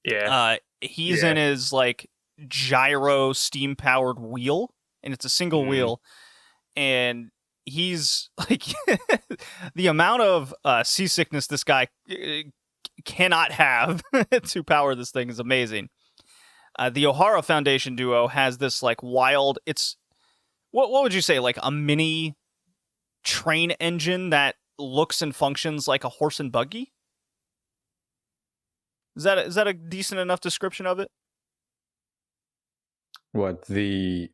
Yeah. He's Yeah. in his like gyro steam powered wheel, and it's a single Mhm. wheel, and he's like the amount of seasickness this guy cannot have to power this thing is amazing. The O'Hara Foundation duo has this like wild. It's what would you say, like a mini train engine that looks and functions like a horse and buggy? Is that a decent enough description of it? What, the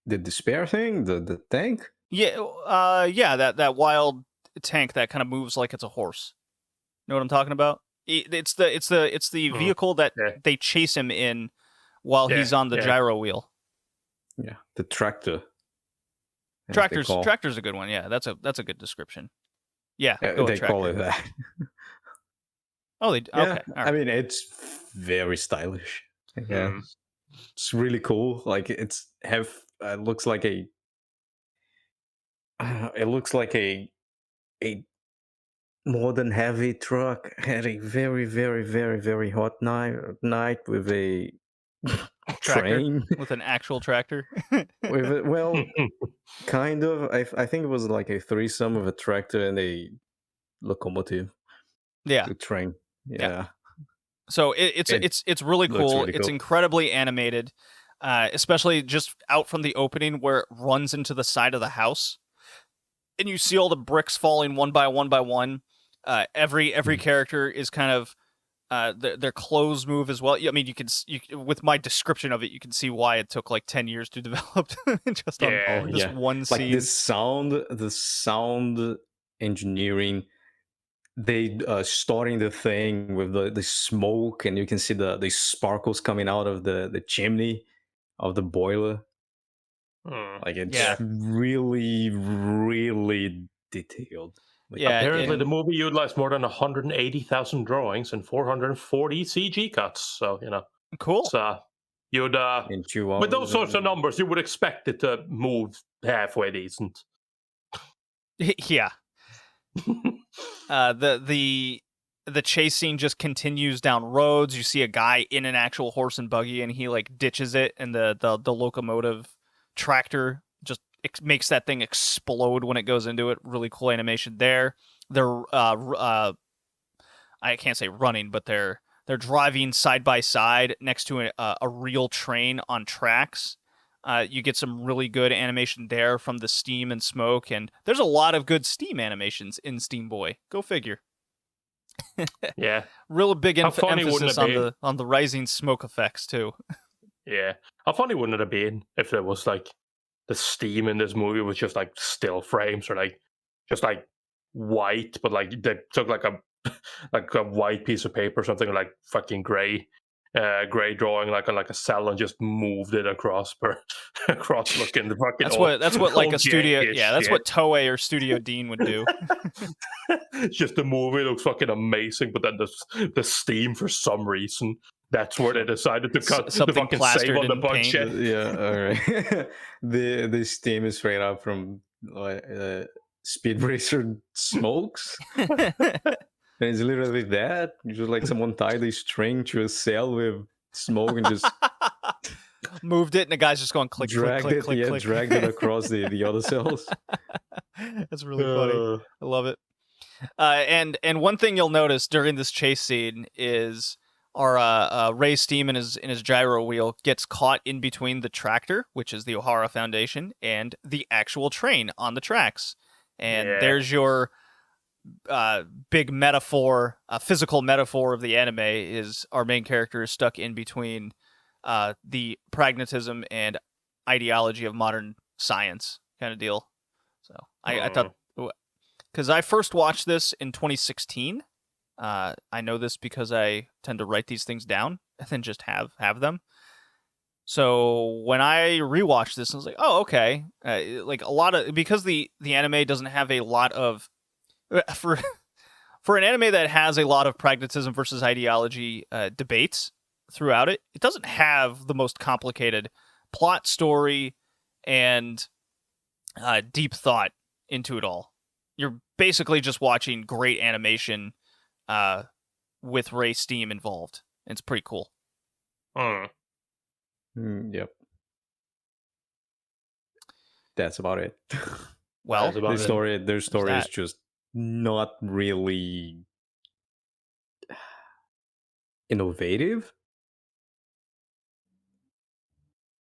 despair thing? The tank? Yeah, yeah, that wild tank that kind of moves like it's a horse. Know what I'm talking about? It's the vehicle that Yeah. they chase him in while he's on the gyro wheel. Yeah. The tractor. as they call. Tractor's a good one. Yeah, that's a good description. Yeah, go with They call it tractor. that. Oh, they Yeah, okay. All I right. mean, it's very stylish. Yeah, Mhm. it's really cool. Like it looks like a a modern heavy truck had a very very very very hot night with a Tractor? train With an actual tractor. with it. Well, kind of. I think it was like a threesome of a tractor and a locomotive. Yeah. The train. Yeah. So it's really looks cool. really It's cool. incredibly animated, especially just out from the opening where it runs into the side of the house, and you see all the bricks falling one by one by one. Every character is kind of their clothes move as well. I mean, with my description of it, you can see why it took like 10 years to develop just on Yeah. this one Like scene. the sound engineering. They starting the thing with the smoke, and you can see the sparkles coming out of the chimney of the boiler. Like it's Yeah. really really detailed. Like, Yeah, Apparently, and- the movie utilized more than 180,000 drawings and 440 CG cuts. So Cool. So you'd in 2 hours. with those sorts of numbers, you would expect it to move halfway decent. Yeah. The chase scene just continues down roads. You see a guy in an actual horse and buggy, and he like ditches it, and the locomotive tractor just makes that thing explode when it goes into it. Really cool animation there. They're I can't say running, but they're driving side by side next to a real train on tracks. You get some really good animation there from the steam and smoke, and there's a lot of good steam animations in Steamboy. Go figure. Yeah, Real big How funny wouldn't emphasis it be? on the rising smoke effects too. yeah. How funny wouldn't it have been if there was like the steam in this movie was just like still frames or like just like white, but like they took like a white piece of paper or something like fucking gray, Gray drawing like on like a cell and just moved it across across looking the fucking That's what like a studio that's shit. what Toei or Studio Dean would do. Just the movie looks fucking amazing, but then the Steam for some reason. That's where they decided to cut the Something fucking save plastered on the in bug paint. shit. Yeah, all right. the Steam is straight up from Speed Racer Smokes. And it's literally that. Just like someone tied a string to a cell with smoke and just moved it, and the guy's just going click, dragged click, it, click, yeah, click. dragged it across the other cells. That's really funny. I love it. And one thing you'll notice during this chase scene is our Ray Steam in his gyro wheel gets caught in between the tractor, which is the O'Hara Foundation, and the actual train on the tracks. And there's your big metaphor, physical metaphor of the anime is our main character is stuck in between the pragmatism and ideology of modern science kind of deal. So I thought, because I first watched this in 2016. I know this because I tend to write these things down and then just have them. So when I rewatched this, I was like, oh, okay. Like a lot of, because the anime doesn't have a lot of, for an anime that has a lot of pragmatism versus ideology debates throughout it, it doesn't have the most complicated plot story and deep thought into it all. You're basically just watching great animation with Ray Steam involved. It's pretty cool. Yep. That's about it. Well, their story that. is just not really innovative.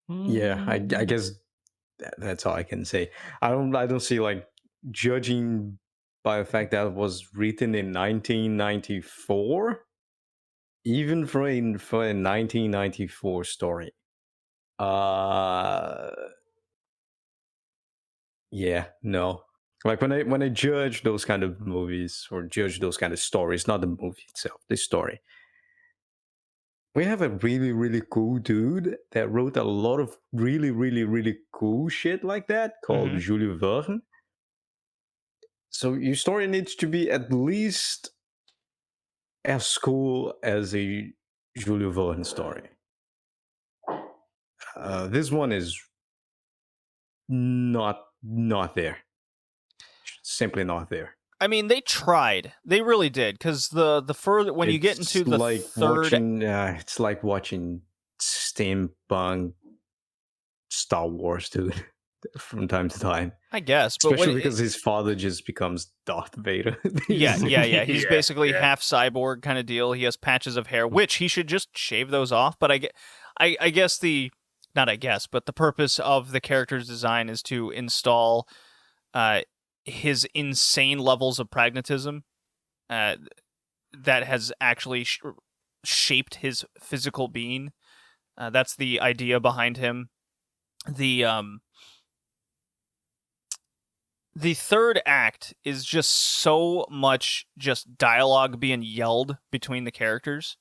Yeah, I guess that's all I can say. I don't see, like, judging by the fact that it was written in 1994, even for a 1994 story. Yeah, no. Like when I judge those kind of movies or judge those kind of stories, not the movie itself, the story. We have a really, really cool dude that wrote a lot of really, really, really cool shit like that called Jules Verne. So your story needs to be at least as cool as a Jules Verne story. This one is not there. Simply not there. I mean, they tried. They really did. Because the further when you get into the like third, it's like watching steampunk Star Wars, dude, from time to time. I guess, but Especially because his father just becomes Darth Vader. Yeah. He's basically yeah. half cyborg kind of deal. He has patches of hair, which he should just shave those off. But I guess but the purpose of the character's design is to install his insane levels of pragmatism that has actually shaped his physical being. That's the idea behind him. The third act is just so much just dialogue being yelled between the characters.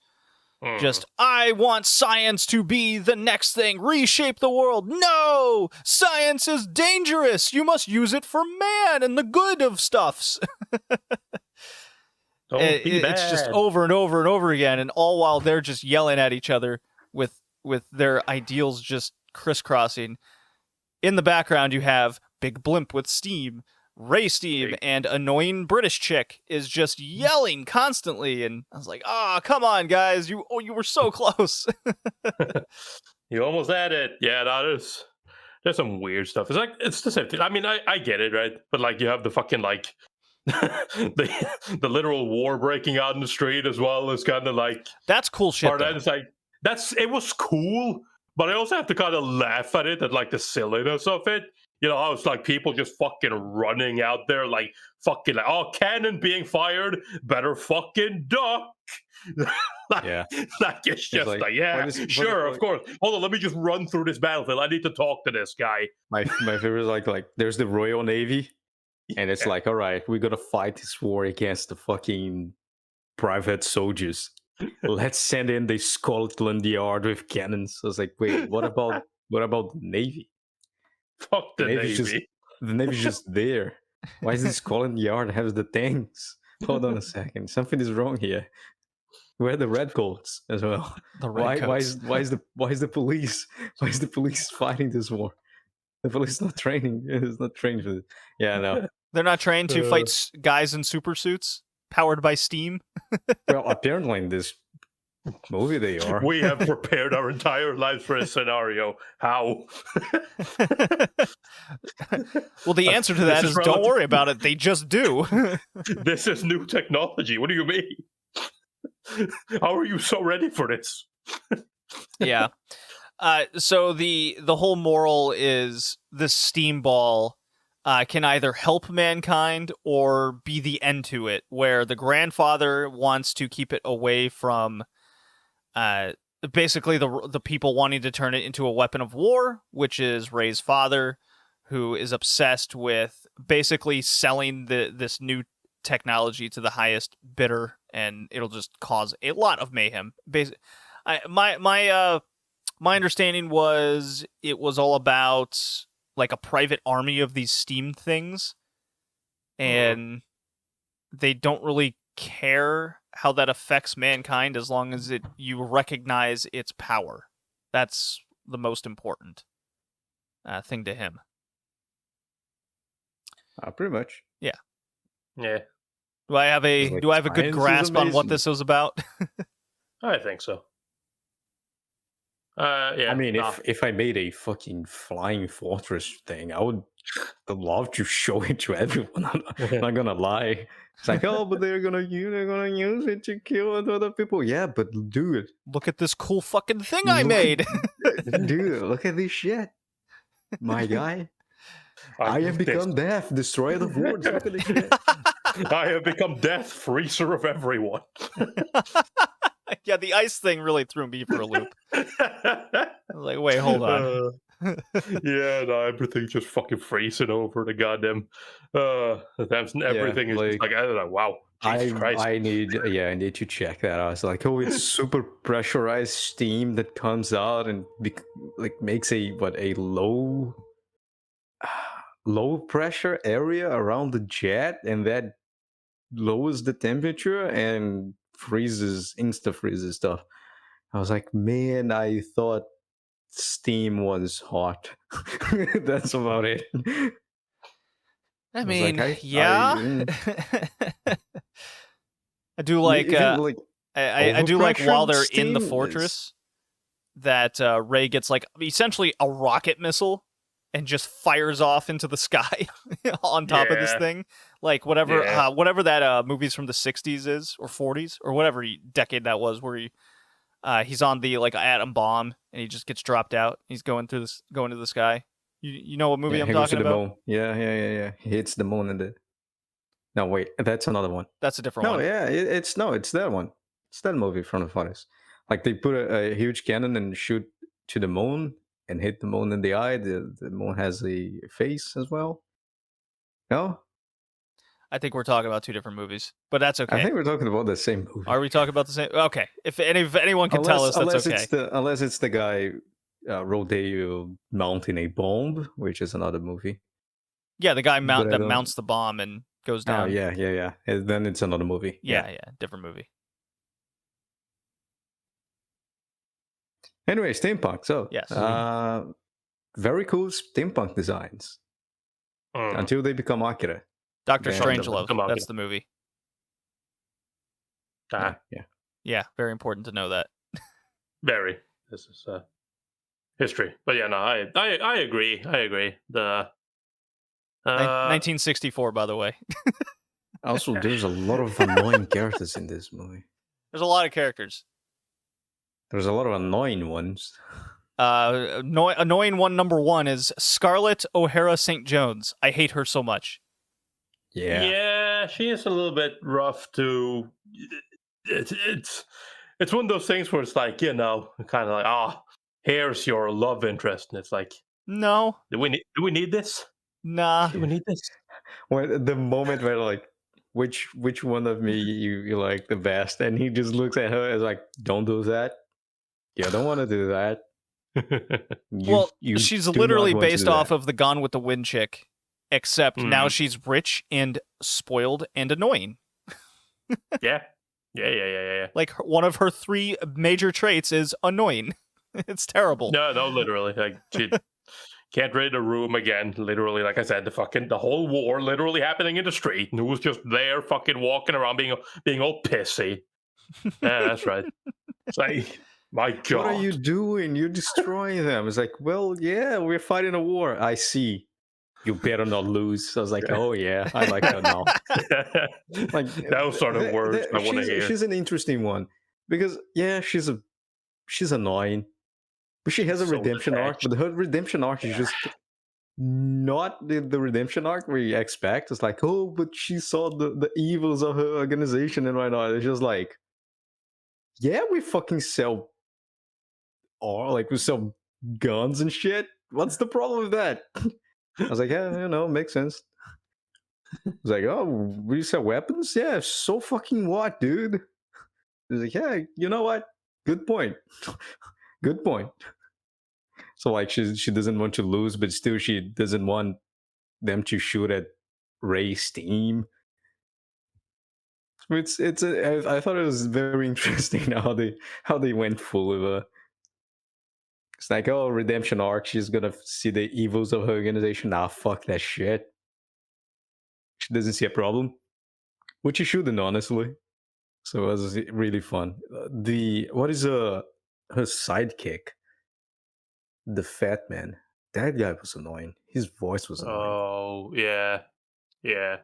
Just, I want science to be the next thing, reshape the world. No! Science is dangerous! You must use it for man and the good of stuffs. It's just over and over and over again, and all while they're just yelling at each other with their ideals just crisscrossing. In the background, you have Big Blimp with Steam, Ray Steam, and annoying British chick is just yelling constantly, and I was like, "Ah, come on, guys! You were so close." You almost had it. Yeah, there's some weird stuff. It's the same thing. I mean, I get it, right? But like, you have the fucking like the literal war breaking out in the street as well. Is kind of like that's cool shit. It's like it was cool, but I also have to kind of laugh at it, at like the silliness of it. You know, how it's like people just fucking running out there, like fucking, like, oh, cannon being fired, better fucking duck. Like it's just like yeah, sure, of course. Hold on, let me just run through this battlefield. I need to talk to this guy. My favorite is like there's the Royal Navy, and it's like, all right, we're gonna fight this war against the fucking private soldiers. let's send in the Scotland Yard with cannons. I was like, wait, what about the Navy? Fuck the Navy. The Navy's just there. Why does the Scotland Yard have the tanks? Hold on a second, something is wrong here. Where are the redcoats as well? The redcoats. Why is the police fighting this war? The police not training. It's not trained for this. Yeah, no. They're not trained to fight guys in super suits powered by steam. Well, apparently in this movie they are. We have prepared our entire lives for a scenario. How? Well, the answer to that is don't worry about it. They just do. This is new technology. What do you mean? How are you so ready for this? Yeah. So the whole moral is this steam ball can either help mankind or be the end to it, where the grandfather wants to keep it away from basically the people wanting to turn it into a weapon of war, which is Ray's father, who is obsessed with basically selling this new technology to the highest bidder, and it'll just cause a lot of mayhem. My understanding was it was all about like a private army of these steam things, and they don't really care how that affects mankind as long as you recognize its power. That's the most important thing to him. Pretty much. Yeah. Yeah. Do I have a good grasp on what this was about? I think so. Yeah. I mean, if I made a fucking flying fortress thing, I would love to show it to everyone. I'm not gonna lie. It's like, oh, but they're gonna use it to kill other people. Yeah, but dude, look at this cool fucking thing I made. Dude, look at this shit, my guy. I have become death, destroyer of words. Look at this shit. I have become death, freezer of everyone. Yeah, the ice thing really threw me for a loop. I was like, wait, hold on. Yeah, no, everything just fucking freezing over the goddamn. Everything is just like, I don't know, wow. Jesus Christ. I need to check that out. It's like, oh, it's super pressurized steam that comes out and makes a low pressure area around the jet, and that lowers the temperature and insta freezes stuff. I was like, man, I thought steam was hot. That's about it. I mean, I do like I do like while they're in the fortress that Ray gets like essentially a rocket missile and just fires off into the sky on top of this thing. Like whatever that movies from the 60s is, or 40s, or whatever decade that was, where he's on the like atom bomb and he just gets dropped out. He's going to the sky. You know what movie I'm talking about? Moon. Yeah. He hits the moon and No, wait, that's another one. That's a different one. No, yeah, it's that one. It's that movie from the 40s. Like they put a huge cannon and shoot to the moon and hit the moon in the eye. The moon has a face as well. No? I think we're talking about two different movies, but that's okay. I think we're talking about the same movie. Are we talking about the same? Okay. If anyone can tell us, that's okay. Unless it's the guy Rodeo mounting a bomb, which is another movie. Yeah, the guy that mounts the bomb and goes down. Oh, yeah. And then it's another movie. Yeah, different movie. Anyway, steampunk. So, yes. Very cool steampunk designs. Until they become Akira. Dr. Strangelove. That's the movie. Yeah, very important to know that. Very. This is history. But yeah, no, I agree. The 1964, by the way. Also, there's a lot of annoying characters in this movie. There's a lot of characters. There's a lot of annoying ones. Annoying one number one is Scarlett O'Hara St. Jones. I hate her so much. Yeah, she is a little bit rough too. It's one of those things where it's like, kind of like, here's your love interest, and it's like, no, do we need this? Nah, do we need this? When the moment where like which one of me you like the best? And he just looks at her as like, don't do that. You don't want to do that. She's do literally not want to based do off that. of the Gone with the Wind chick, except now she's rich and spoiled and annoying. Yeah. Like one of her 3 major traits is annoying. It's terrible. No, literally. Like she can't read a room again. Literally, like I said, the whole war literally happening in the street, and who was just there, fucking walking around, being all pissy. Yeah, that's right. It's like, my God, What are you doing? You're destroying them. It's like, well, yeah, we're fighting a war. I see. You better not lose. I was like, oh yeah, I like that now. Like those sort of words I want to hear. She's an interesting one because yeah, she's annoying, but she has a So redemption arc. detached. But her redemption arc is just not the redemption arc we expect. It's like, oh, but she saw the evils of her organization and whatnot. It's just like, yeah, we fucking sell, or like we sell guns and shit. What's the problem with that? I was like, yeah, makes sense. I was like, oh, we sell weapons? Yeah, so fucking what, dude? He's like, yeah, you know what? Good point. Good point. So like she doesn't want to lose, but still she doesn't want them to shoot at Ray's team. I thought it was very interesting how they went full with her. It's like, oh, redemption arc, she's gonna see the evils of her organization. Nah, fuck that shit. She doesn't see a problem. Which she shouldn't, honestly. So it was really fun. What is her sidekick? The fat man. That guy was annoying. His voice was annoying. Oh yeah. I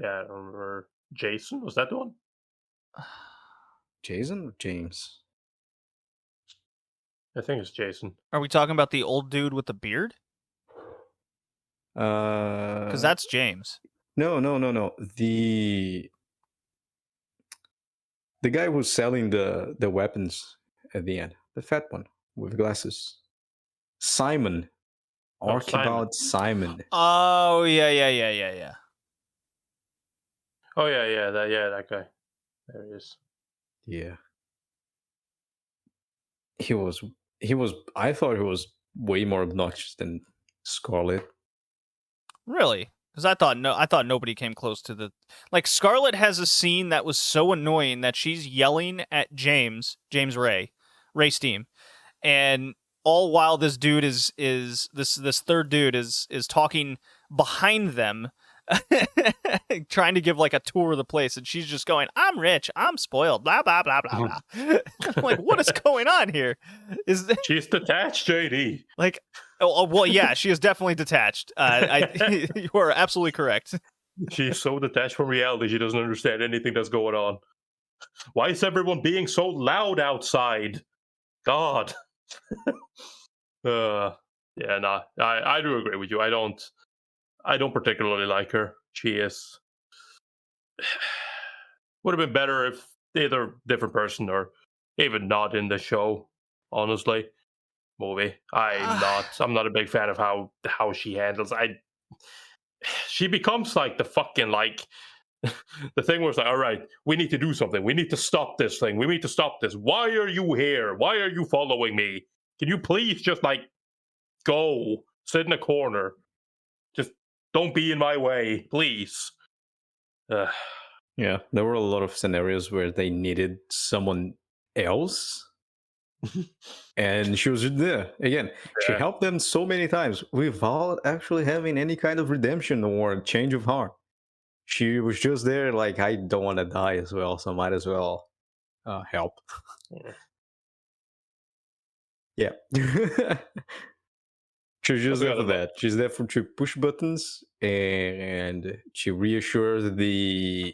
remember Jason. Was that the one? Jason or James? I think it's Jason. Are we talking about the old dude with the beard? Because that's James. No. The guy who's selling the weapons at the end. The fat one with glasses. Simon. Archibald Simon. Oh yeah. Oh yeah, that guy. There he is. Yeah. He was I thought he was way more obnoxious than Scarlet. Really? Because I thought nobody came close to the Scarlet has a scene that was so annoying that she's yelling at James Ray Steam, and all while this dude is this third dude is talking behind them, trying to give like a tour of the place, and she's just going, "I'm rich, I'm spoiled, blah blah blah blah blah." I'm like, what is going on here? She's detached, JD? Like, well, yeah, she is definitely detached. You are absolutely correct. She's so detached from reality, she doesn't understand anything that's going on. Why is everyone being so loud outside? God. I do agree with you. I don't particularly like her. She is would have been better if either different person or even not in the show. Honestly, movie. I'm not a big fan of how she handles. She becomes like the fucking the thing was like, all right, we need to do something. We need to stop this thing. We need to stop this. Why are you here? Why are you following me? Can you please just go sit in a corner? Just don't be in my way, please. Yeah, there were a lot of scenarios where they needed someone else. And she was there again. She helped them so many times without actually having any kind of redemption or change of heart. She was just there like, I don't want to die as well, so might as well help. Yeah. She's just there for that. She's there to push buttons and she reassures the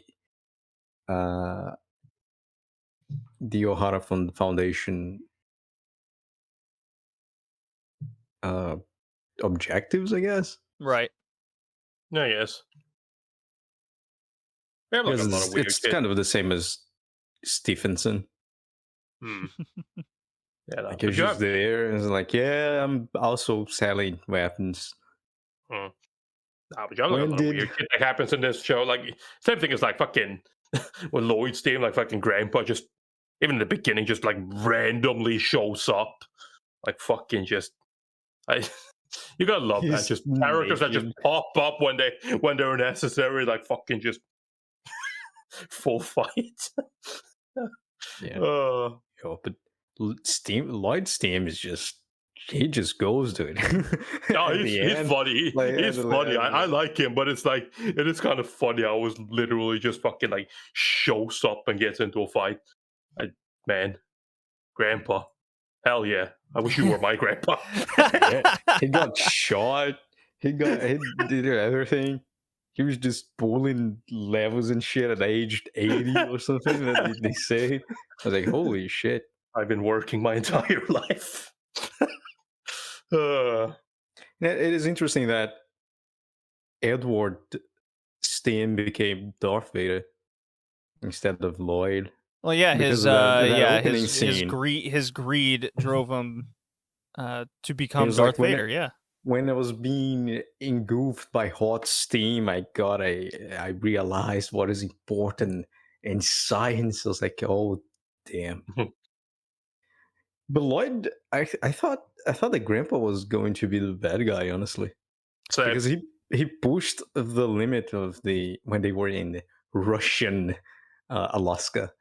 O'Hara Foundation objectives, I guess. Right. No, yes. They have a lot of weird it's shit. kind of the same as Stephenson. Yeah, no. He's just there and it's like, yeah, I'm also selling weapons. but you know, like a lot of weird shit that happens in this show. Like same thing as like fucking when Lloyd's team, like fucking Grandpa, just even in the beginning, just like randomly shows up, like fucking just. You gotta love that. Just characters that just pop up when they're necessary, like fucking just full fight. Yeah. But Lloyd's team is just he just goes to it. No, he's funny. He's funny. I like him, but it's like it is kind of funny. I was literally just fucking like shows up and gets into a fight. Man, Grandpa, hell yeah! I wish you were my grandpa. Yeah, he got shot. He did everything. He was just pulling levels and shit at age 80 or something. That they say. I was like, holy shit! I've been working my entire life. It is interesting that Edward Steen became Darth Vader instead of Lloyd. Well, yeah, Because his greed drove him to become Darth Vader. Yeah. When I was being engulfed by hot steam, I realized what is important in science. I was like, oh damn. But Lloyd, I thought that Grandpa was going to be the bad guy, honestly, because he pushed the limit of when they were in Russian Alaska.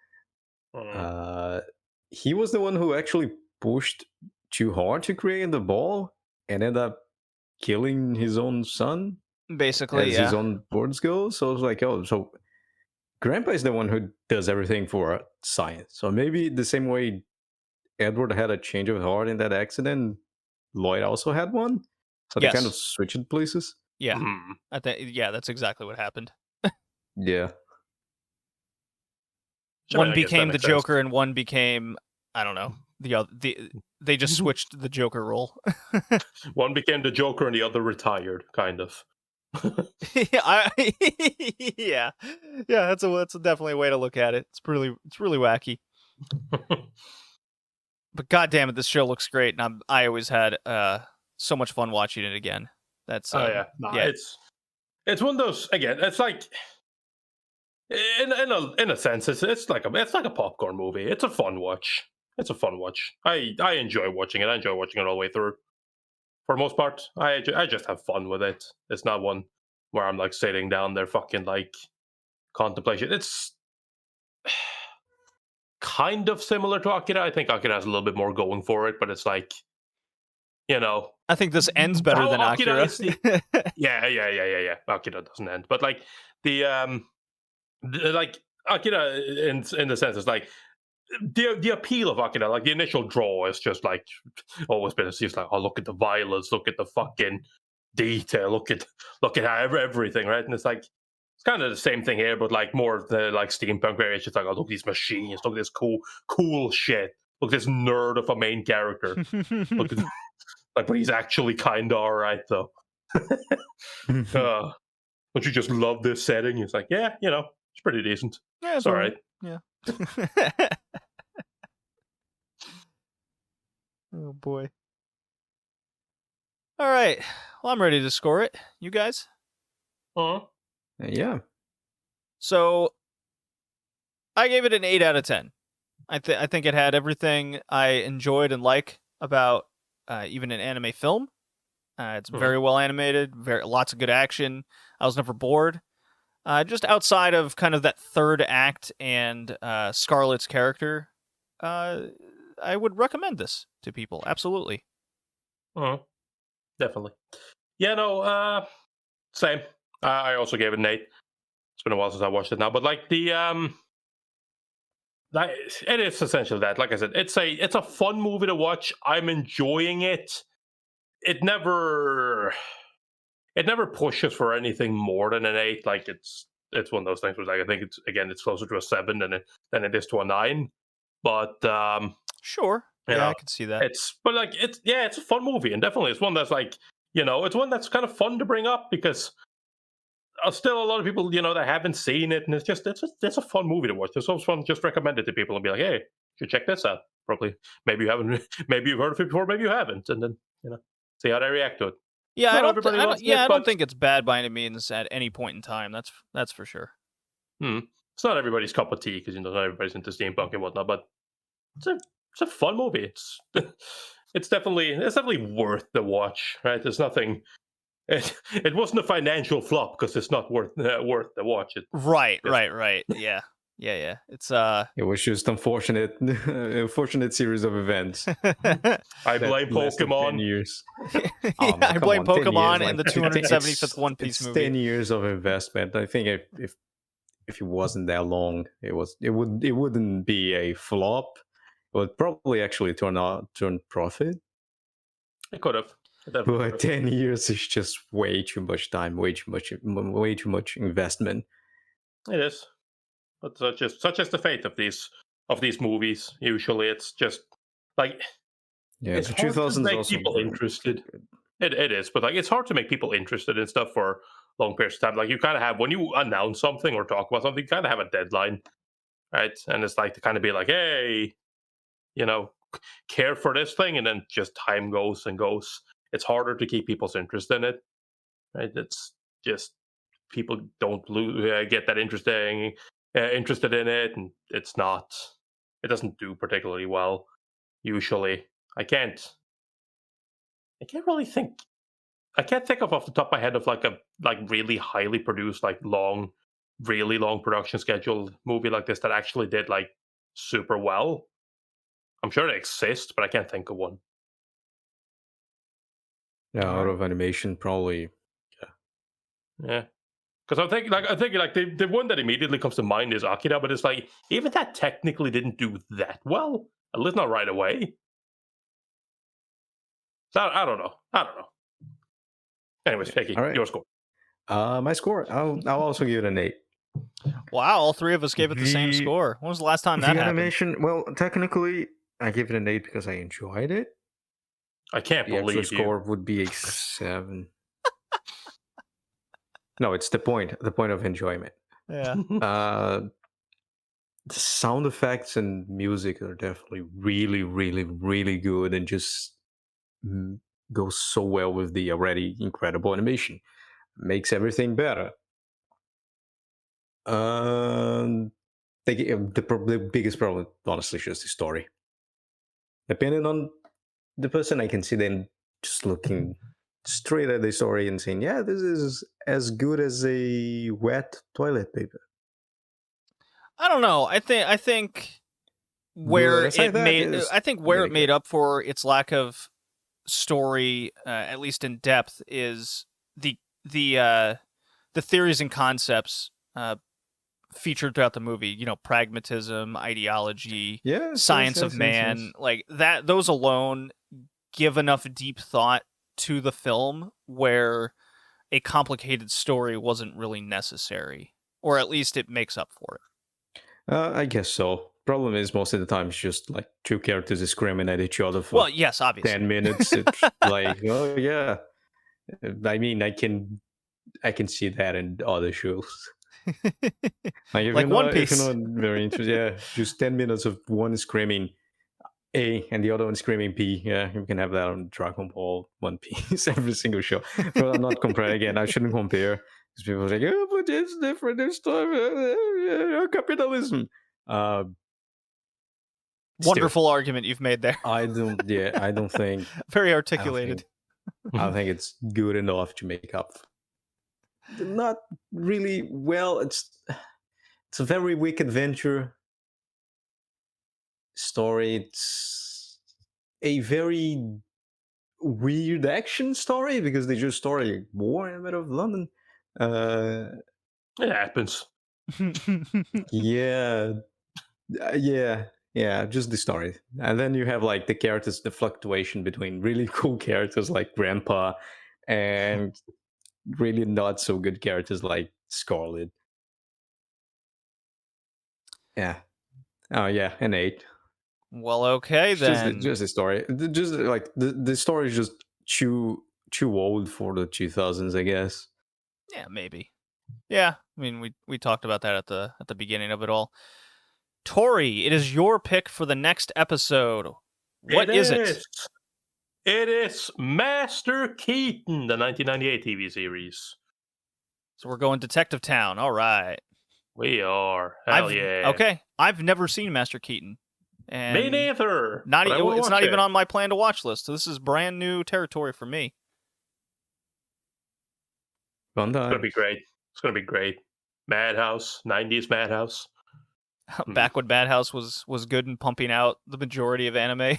He was the one who actually pushed too hard to create the ball and ended up killing his own son, basically, as his own words go. So I was like, oh, so Grandpa is the one who does everything for science. So maybe the same way Edward had a change of heart in that accident, Lloyd also had one. So they kind of switched places. Yeah, that's exactly what happened. Yeah. One became the Joker, and one became, I don't know, the other. They just switched the Joker role. One became the Joker, and the other retired, kind of. Yeah, that's definitely a way to look at it. It's really wacky. But goddamn it, this show looks great, and I always had so much fun watching it again. That's it's one of those, again. It's like in a sense, it's like a popcorn movie. It's a fun watch. I enjoy watching it. I enjoy watching it all the way through. For the most part, I just have fun with it. It's not one where I'm like sitting down there fucking like contemplation. It's kind of similar to Akira. I think Akira has a little bit more going for it, but it's like, you know, I think this ends better than Akira. Yeah. Akira doesn't end, but like the like Akira in the sense it's like the appeal of Akira, like the initial draw is just like always been. It's just like, oh, look at the violence, look at the fucking detail, look at how everything, right? And it's like it's kind of the same thing here, but like more of the like steampunk where it's just like, oh, look at these machines, look at this cool shit, look at this nerd of a main character, look at like, but he's actually kind of alright though. Don't you just love this setting? It's like, yeah, you know, it's pretty decent. Yeah, it's alright. Yeah. Oh boy. All right. Well, I'm ready to score it. You guys? Yeah. So I gave it an 8 out of 10. I think it had everything I enjoyed and like about even an anime film. It's very well animated, lots of good action. I was never bored. Just outside of kind of that third act and Scarlett's character, I would recommend this to people. Absolutely. Definitely. Yeah, no, same. I also gave it an 8. It's been a while since I watched it now, but like the it is essentially that. Like I said, it's a fun movie to watch. I'm enjoying it. It never pushes for anything more than an 8. Like it's one of those things where like I think it's closer to a 7 than it is to a 9. But sure, yeah, I can see that. It's a fun movie, and definitely it's one that's like, you know, it's one that's kind of fun to bring up because still a lot of people, you know, that haven't seen it, and it's a fun movie to watch. It's always fun to just recommend it to people and be like, hey, you should check this out. Probably maybe you haven't, maybe you've heard of it before, maybe you haven't, and then, you know, see how they react to it. Yeah, Not everybody loves it, I don't but think it's bad by any means at any point in time. That's for sure. it's not everybody's cup of tea because not everybody's into steampunk and whatnot. But it's a fun movie. It's definitely worth the watch, right? There's nothing. It wasn't a financial flop because it's not worth the watch. Right. Yeah. It's It was just unfortunate series of events. I that blame lasted 10 Pokemon. years. yeah, Oh, man, I come blame on, 10 years, Pokemon like, and the it's- 275th One Piece it's movie. 10 years of investment. I think if it wasn't that long, it wouldn't be a flop. It would probably actually turn profit. It could have. It definitely But could have. 10 years is just way too much time, way too much investment. It is. But such as the fate of these movies. Usually, it's just like Yeah, it's the hard to 2000s make also people were interested. good. It is, but like it's hard to make people interested in stuff for long periods of time. Like you kind of have when you announce something or talk about something, you kind of have a deadline, right? And it's like to kind of be like, hey, you know, care for this thing, and then just time goes and goes. It's harder to keep people's interest in it, right? It's just people don't get that interested in it, and it doesn't do particularly well usually. I can't really think. I can't think of off the top of my head of like a really highly produced really long production scheduled movie like this that actually did like super well. I'm sure they exist, but I can't think of one. Yeah, out Alright. of animation, probably. Yeah. Because I think like the one that immediately comes to mind is Akira, but it's like even that technically didn't do that well. At least not right away. So I don't know. Anyways, Hickey, All right. your score. My score, I'll also give it an 8. Wow, all three of us gave it the same The- score. When was the last time The that happened? animation, well, technically, I give it an 8 because I enjoyed it. I can't The actual believe you. score would be a 7. No, it's the point of enjoyment. Yeah. The sound effects and music are definitely really, really, really good and just go so well with the already incredible animation. Makes everything better. The biggest problem, honestly, is just the story. Depending on the person, I can see them just looking straight at the story and saying, "Yeah, this is as good as a wet toilet paper." I don't know. I think where But aside it that, made it's I think where really it made good. up for its lack of story, at least in depth, is the theories and concepts featured throughout the movie. You know, pragmatism, ideology, Yes, science of man, like that. Those alone give enough deep thought to the film where a complicated story wasn't really necessary, or at least it makes up for it. I guess so. Problem is, most of the time, it's just like two characters screaming at each other for Well, yes, obviously. 10 minutes. It's like, oh yeah. I mean, I can see that in other shows. Like, if Like One if Piece. you're not very interested, yeah, just 10 minutes of one screaming A and the other one screaming B. Yeah, you can have that on Dragon Ball, One Piece, every single show. But I'm not comparing again. I shouldn't compare because people are like, oh, but it's different this time. Capitalism. Wonderful argument you've made there. I don't think. Very articulated. I think it's good enough to make up. Not really well. It's a very weak adventure story. It's a very weird action story because they just story war in the middle of London. It happens. Yeah, yeah, just the story. And then you have like the characters, the fluctuation between really cool characters like Grandpa and really not so good characters like Scarlet. Yeah. Oh yeah, an 8. Well, okay then. Just the story. Just like the story is just too old for the 2000s, I guess. Yeah, maybe. Yeah, I mean, we talked about that at the beginning of it all. Tori, it is your pick for the next episode. What is it? It is Master Keaton, the 1998 TV series. So we're going Detective Town. All right. We are. Hell yeah. Okay. I've never seen Master Keaton. And Me neither. Not but I will it's watch not even it. on my plan to watch list. So this is brand new territory for me. Fun It's gonna time. be great. It's gonna be great. Madhouse, 90s Madhouse. Back when Madhouse was good and pumping out the majority of anime.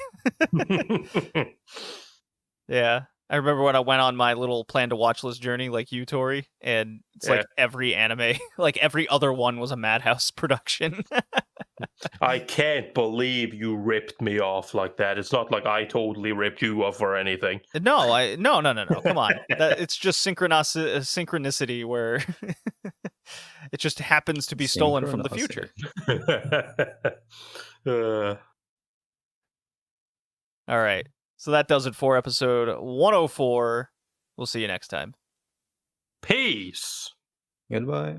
Yeah. I remember when I went on my little plan to watch list journey, like you, Tori, and it's like every anime, like every other one was a Madhouse production. I can't believe you ripped me off like that. It's not like I totally ripped you off or anything. No. Come on. It's just synchronicity where it just happens to be stolen from the future. All right. So that does it for episode 104. We'll see you next time. Peace. Goodbye.